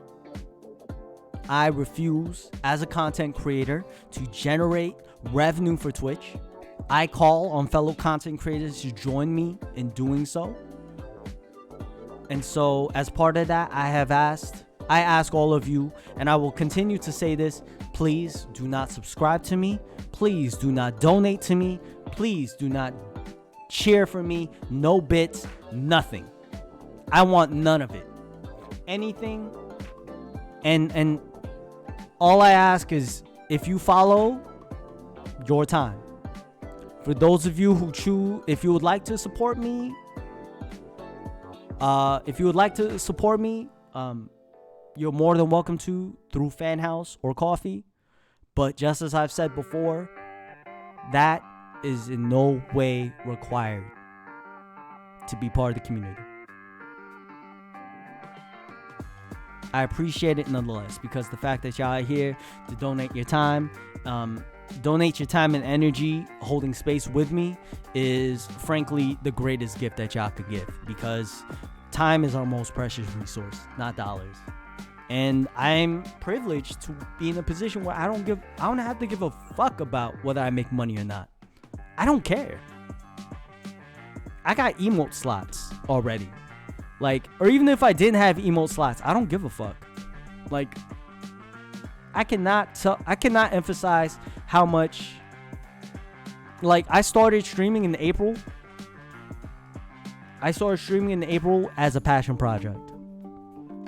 Speaker 1: I refuse as a content creator to generate revenue for Twitch. I call on fellow content creators to join me in doing so. And so as part of that, I ask all of you, and I will continue to say this, please do not subscribe to me. Please do not donate to me. Please do not cheer for me. No bits, nothing. I want none of it. Anything. And all I ask is, if you follow, your time. For those of you who choose, if you would like to support me, you're more than welcome to through Fan House or Coffee. But just as I've said before, that is in no way required to be part of the community. I appreciate it nonetheless, because the fact that y'all are here to donate your time and energy holding space with me is frankly the greatest gift that y'all could give, because time is our most precious resource, not dollars. And I'm privileged to be in a position where I don't have to give a fuck about whether I make money or not. I don't care. I got emote slots already. Or even if I didn't have emote slots, I don't give a fuck. I cannot emphasize how much. I started streaming in April. As a passion project,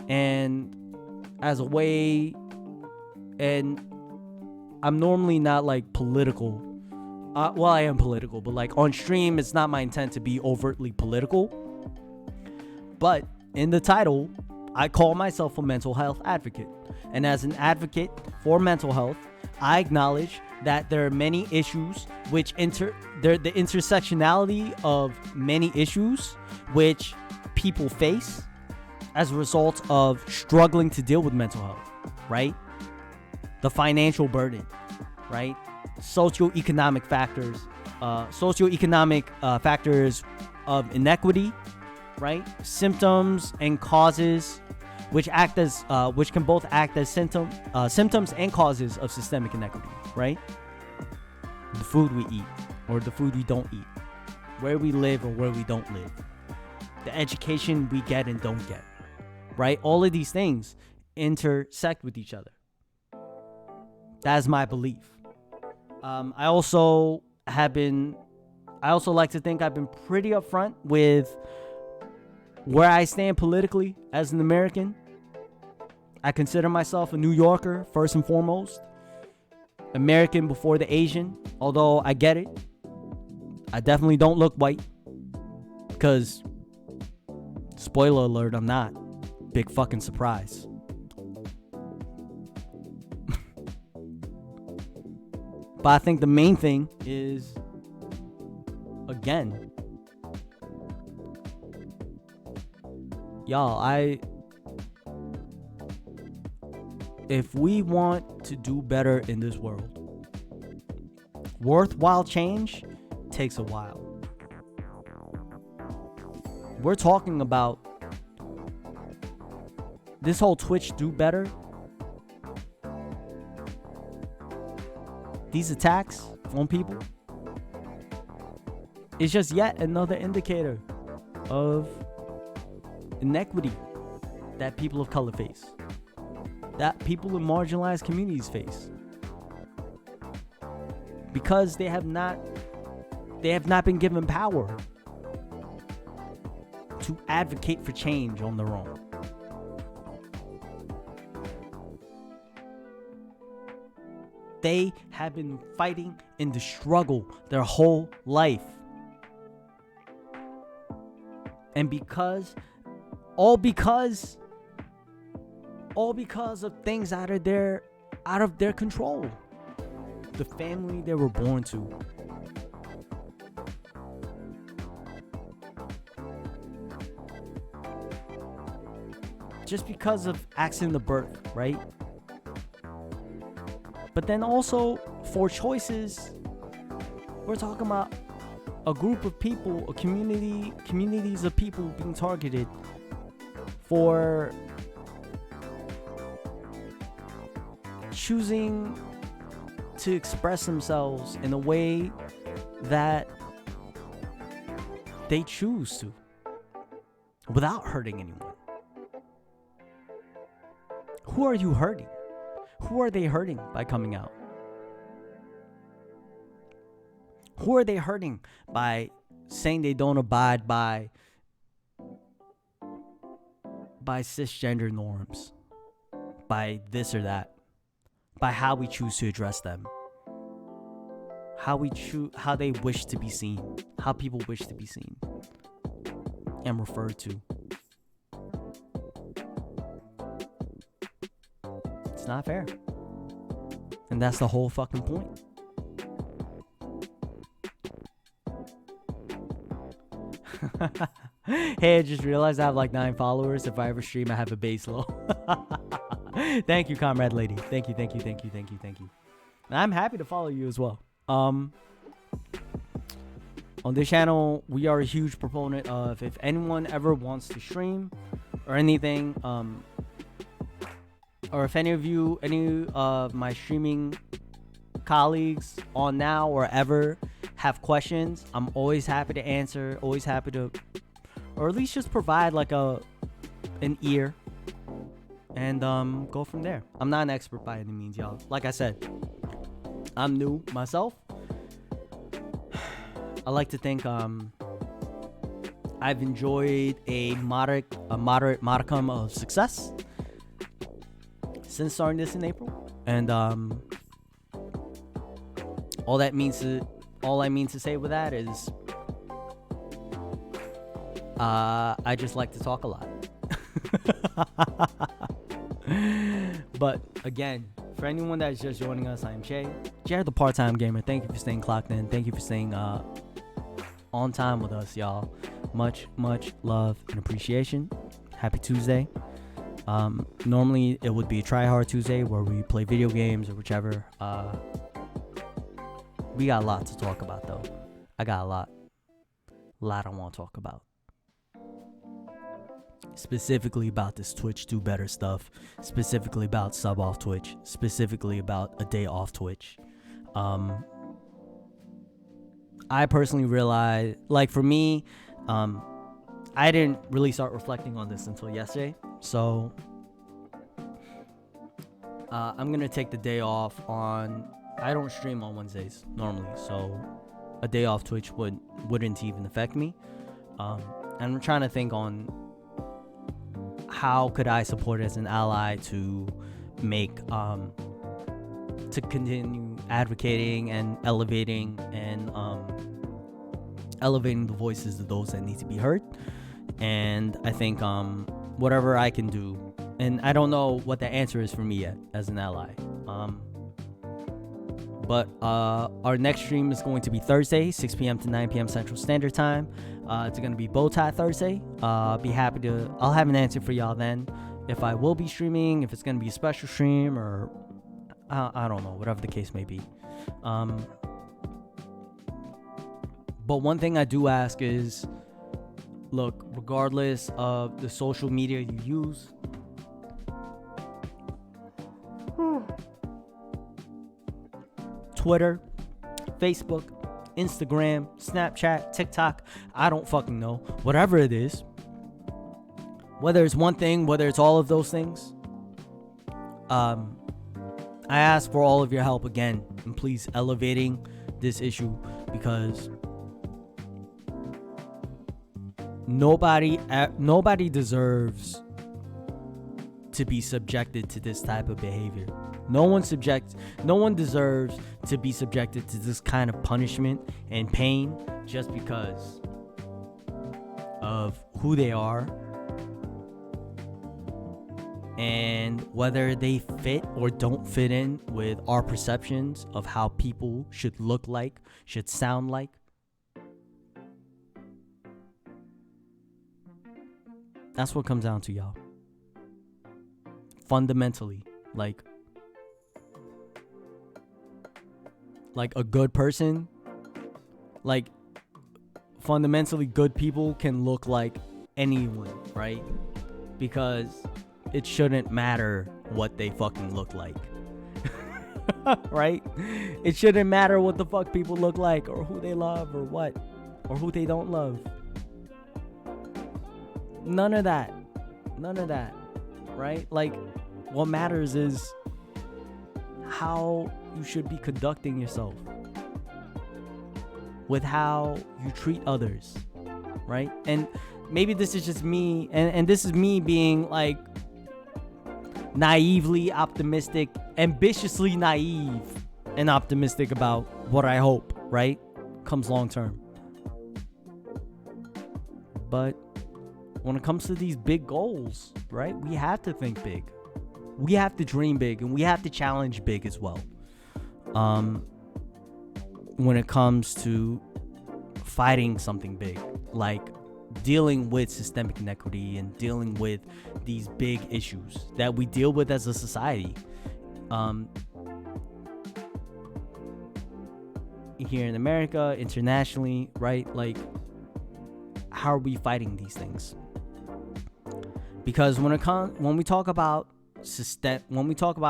Speaker 1: and as a way, and I'm normally not political. Well, I am political, but on stream, it's not my intent to be overtly political. But in the title, I call myself a mental health advocate. And as an advocate for mental health, I acknowledge that there are many issues the intersectionality of many issues which people face as a result of struggling to deal with mental health, right? The financial burden, right? Socioeconomic factors of inequity, right? Symptoms and causes, which can both act as symptoms and causes of systemic inequity, right? The food we eat or the food we don't eat, where we live or where we don't live, the education we get and don't get, right? All of these things intersect with each other. That's my belief. I also like to think I've been pretty upfront with where I stand politically as an American. I consider myself a New Yorker first and foremost. American before the Asian, although I get it. I definitely don't look white, because, spoiler alert, I'm not. Big fucking surprise. But I think the main thing is, again, y'all, if we want to do better in this world, worthwhile change takes a while. We're talking about this whole Twitch do better, these attacks on people, is just yet another indicator of inequity that people of color face, that people in marginalized communities face, because they have not been given power to advocate for change on their own. They have been fighting in the struggle their whole life. And all because of things out of their control. The family they were born to. Just because of accident of birth, right? But then also for choices, we're talking about a group of people, communities of people being targeted for choosing to express themselves in a way that they choose to, without hurting anyone. Who are you hurting? Who are they hurting by coming out? Who are they hurting by saying they don't abide by cisgender norms, by this or that, by how we choose to address them, how they wish to be seen, how people wish to be seen and referred to? It's not fair. And that's the whole fucking point. Hey, I just realized I have like 9 followers. If I ever stream, I have a base low. Thank you, comrade lady. Thank you. And I'm happy to follow you as well. On this channel, we are a huge proponent of, if anyone ever wants to stream or anything, or if any of my streaming colleagues on now or ever have questions, I'm always happy to answer, always happy to, or at least just provide like an ear and go from there. I'm not an expert by any means, y'all. Like I said, I'm new myself. I like to think I've enjoyed a moderate modicum of success since starting this in April, and all I mean to say with that is I just like to talk a lot. But again, for anyone that's just joining us, I'm Jay, the part-time gamer. Thank you for staying clocked in. Thank you for staying on time with us, y'all. Much love and appreciation. Happy Tuesday. Normally it would be a try hard Tuesday where we play video games or whichever. We got a lot to talk about though. I got a lot I want to talk about. Specifically about this Twitch do better stuff. Specifically about sub off Twitch. Specifically about a day off Twitch. I personally realized, like for me, I didn't really start reflecting on this until yesterday. So I'm gonna take the day off on. I don't stream on Wednesdays normally, so a day off Twitch wouldn't even affect me. And I'm trying to think on how could I support as an ally to make to continue advocating and elevating the voices of those that need to be heard. And I think whatever I can do, and I don't know what the answer is for me yet as an ally, but our next stream is going to be Thursday, 6 p.m. to 9 p.m. Central Standard Time. It's going to be Bowtie Thursday. I'll have an answer for y'all then, if I will be streaming, if it's going to be a special stream, or I don't know, whatever the case may be. But one thing I do ask is, look, regardless of the social media you use, Twitter, Facebook, Instagram, Snapchat, TikTok, I don't fucking know. Whatever it is, whether it's one thing, whether it's all of those things, I ask for all of your help again, and please elevating this issue, because nobody deserves to be subjected to this type of behavior. No one deserves to be subjected to this kind of punishment and pain just because of who they are and whether they fit or don't fit in with our perceptions of how people should look like, should sound like. That's what comes down to, y'all. Fundamentally, like a good person, like fundamentally good people can look like anyone, right? Because it shouldn't matter what they fucking look like. Right? It shouldn't matter what the fuck people look like, or who they love, or what, or who they don't love. None of that, right? Like, what matters is how you should be conducting yourself, with how you treat others, right? And maybe this is just me, and this is me being like naively optimistic, ambitiously naive and optimistic about what I hope, right, comes long term. But when it comes to these big goals, right, we have to think big. We have to dream big, and we have to challenge big as well. When it comes to fighting something big, like dealing with systemic inequity and dealing with these big issues that we deal with as a society. Here in America, internationally, right? Like, how are we fighting these things? Because when we talk about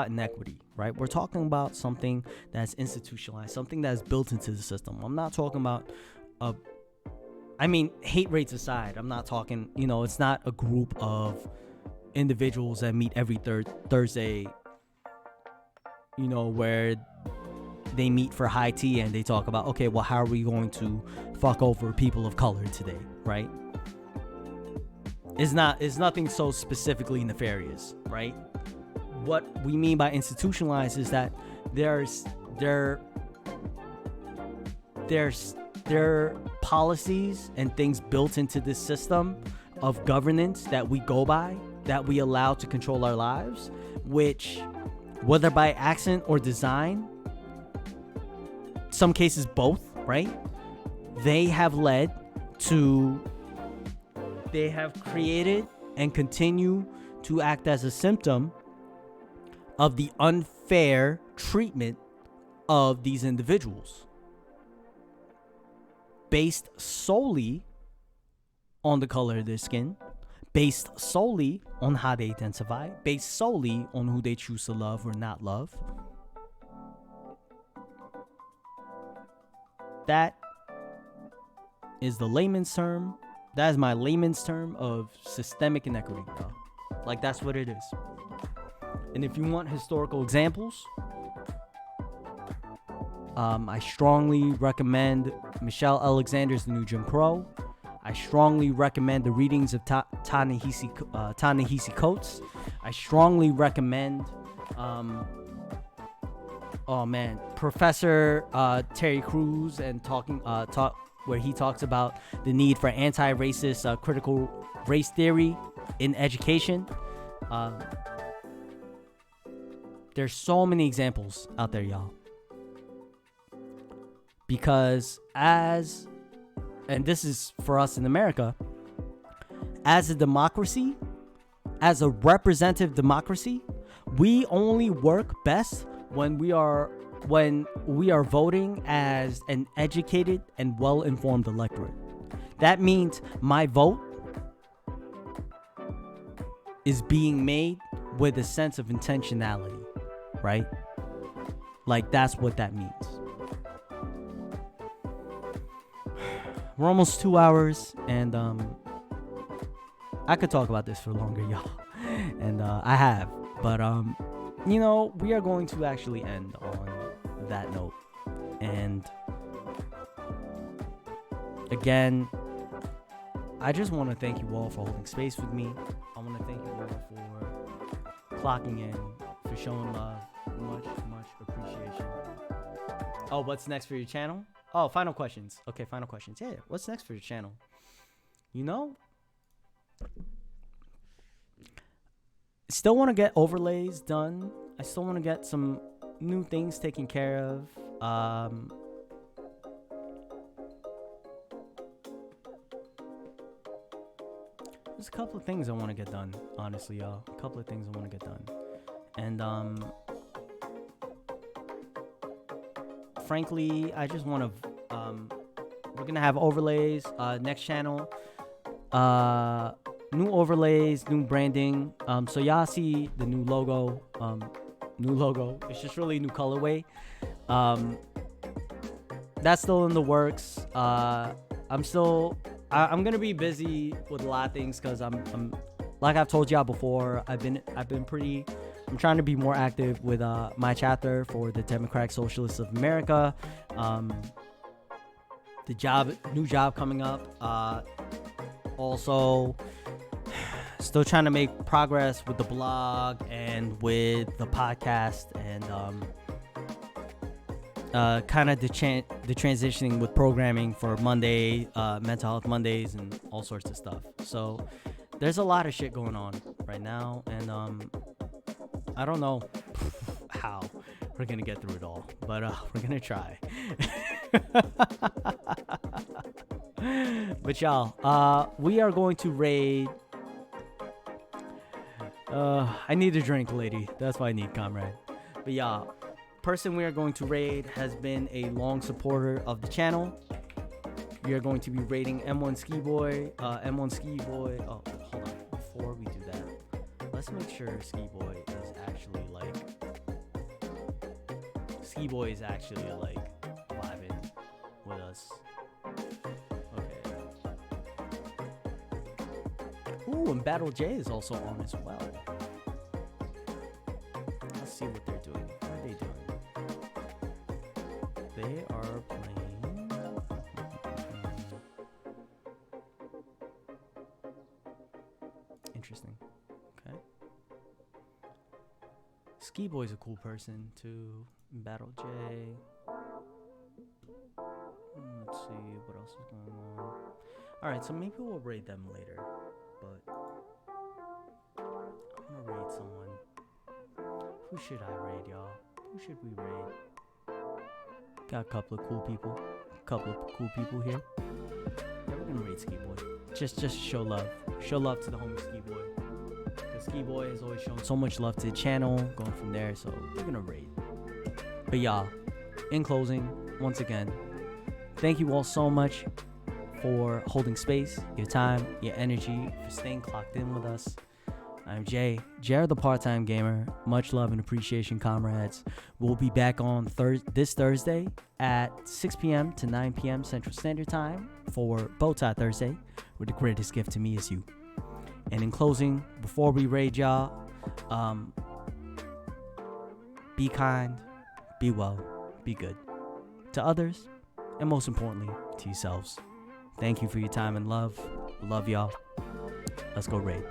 Speaker 1: inequity, right, we're talking about something that's institutionalized, something that's built into the system. I'm not talking about hate rates aside, I'm not talking, it's not a group of individuals that meet every Thursday, where they meet for high tea and they talk about, okay, well, how are we going to fuck over people of color today, right? It's nothing so specifically nefarious, right? What we mean by institutionalized is that there are policies and things built into this system of governance that we go by, that we allow to control our lives, which, whether by accident or design, some cases both, right, they have created and continue to act as a symptom of the unfair treatment of these individuals, based solely on the color of their skin, based solely on how they identify, based solely on who they choose to love or not love. That is the layman's term. That is my layman's term of systemic inequity, y'all. Like, that's what it is. And if you want historical examples, I strongly recommend Michelle Alexander's The New Jim Crow. I strongly recommend the readings of Ta-Nehisi Coates. I strongly recommend, Professor Terry Crews and where he talks about the need for anti-racist critical race theory in education. There's so many examples out there, y'all. Because and this is for us in America, as a democracy, as a representative democracy, we only work best when we are voting as an educated and well-informed electorate. That means my vote is being made with a sense of intentionality, right? Like, that's what that means. we're almost 2 hours, and I could talk about this for longer, y'all, and I have, but you know, we are going to actually end on that note, and again, I just want to thank you all for holding space with me. I want to thank you all for clocking in, for showing love. Much appreciation. Oh, what's next for your channel? Oh, final questions. Okay, final questions. Yeah, what's next for your channel? You know, still want to get overlays done. I still want to get some new things taken care of. There's a couple of things I want to get done, honestly, y'all. A couple of things I want to get done. And frankly, I just want to we're gonna have overlays next channel, new overlays, new branding, so y'all see the new logo. It's just really new colorway. That's still in the works. I'm gonna be busy with a lot of things because I'm like I've told y'all before, I'm trying to be more active with my chapter for the Democratic Socialists of America. New job coming up. Also, still trying to make progress with the blog and with the podcast, and kind of the transitioning with programming for Monday, Mental Health Mondays, and all sorts of stuff. So there's a lot of shit going on right now, and I don't know how we're gonna get through it all, but we're gonna try. But y'all, we are going to raid. I need a drink, lady. That's why I need, comrade. But y'all, person we are going to raid has been a long supporter of the channel. We are going to be raiding M1 Ski Boy. M1 Ski Boy. Oh, hold on. Before we do that, let's make sure Ski Boy is actually like vibing with us. Okay. Ooh, and Battle J is also on as well. Let's see what they're doing. What are they doing? They are playing. Interesting. Okay. Ski Boy's a cool person too. Battle J. Let's see what else is going on. Alright, so maybe we'll raid them later. But I'm gonna raid someone. Who should I raid, y'all? Who should we raid? Got a couple of cool people. Here. Yeah, we're gonna raid Ski Boy. Just show love. Show love to the homie Ski Boy. Because Ski Boy has always shown so much love to the channel. Going from there, so we're gonna raid. But y'all, in closing, once again, thank you all so much for holding space, your time, your energy, for staying clocked in with us. I'm Jay, Jared the Part-Time Gamer. Much love and appreciation, comrades. We'll be back on this Thursday at 6 p.m. to 9 p.m. Central Standard Time for Bowtie Thursday, where the greatest gift to me is you. And in closing, before we raid y'all, be kind, be well, be good to others, and most importantly, to yourselves. Thank you for your time and love. Love y'all. Let's go raid.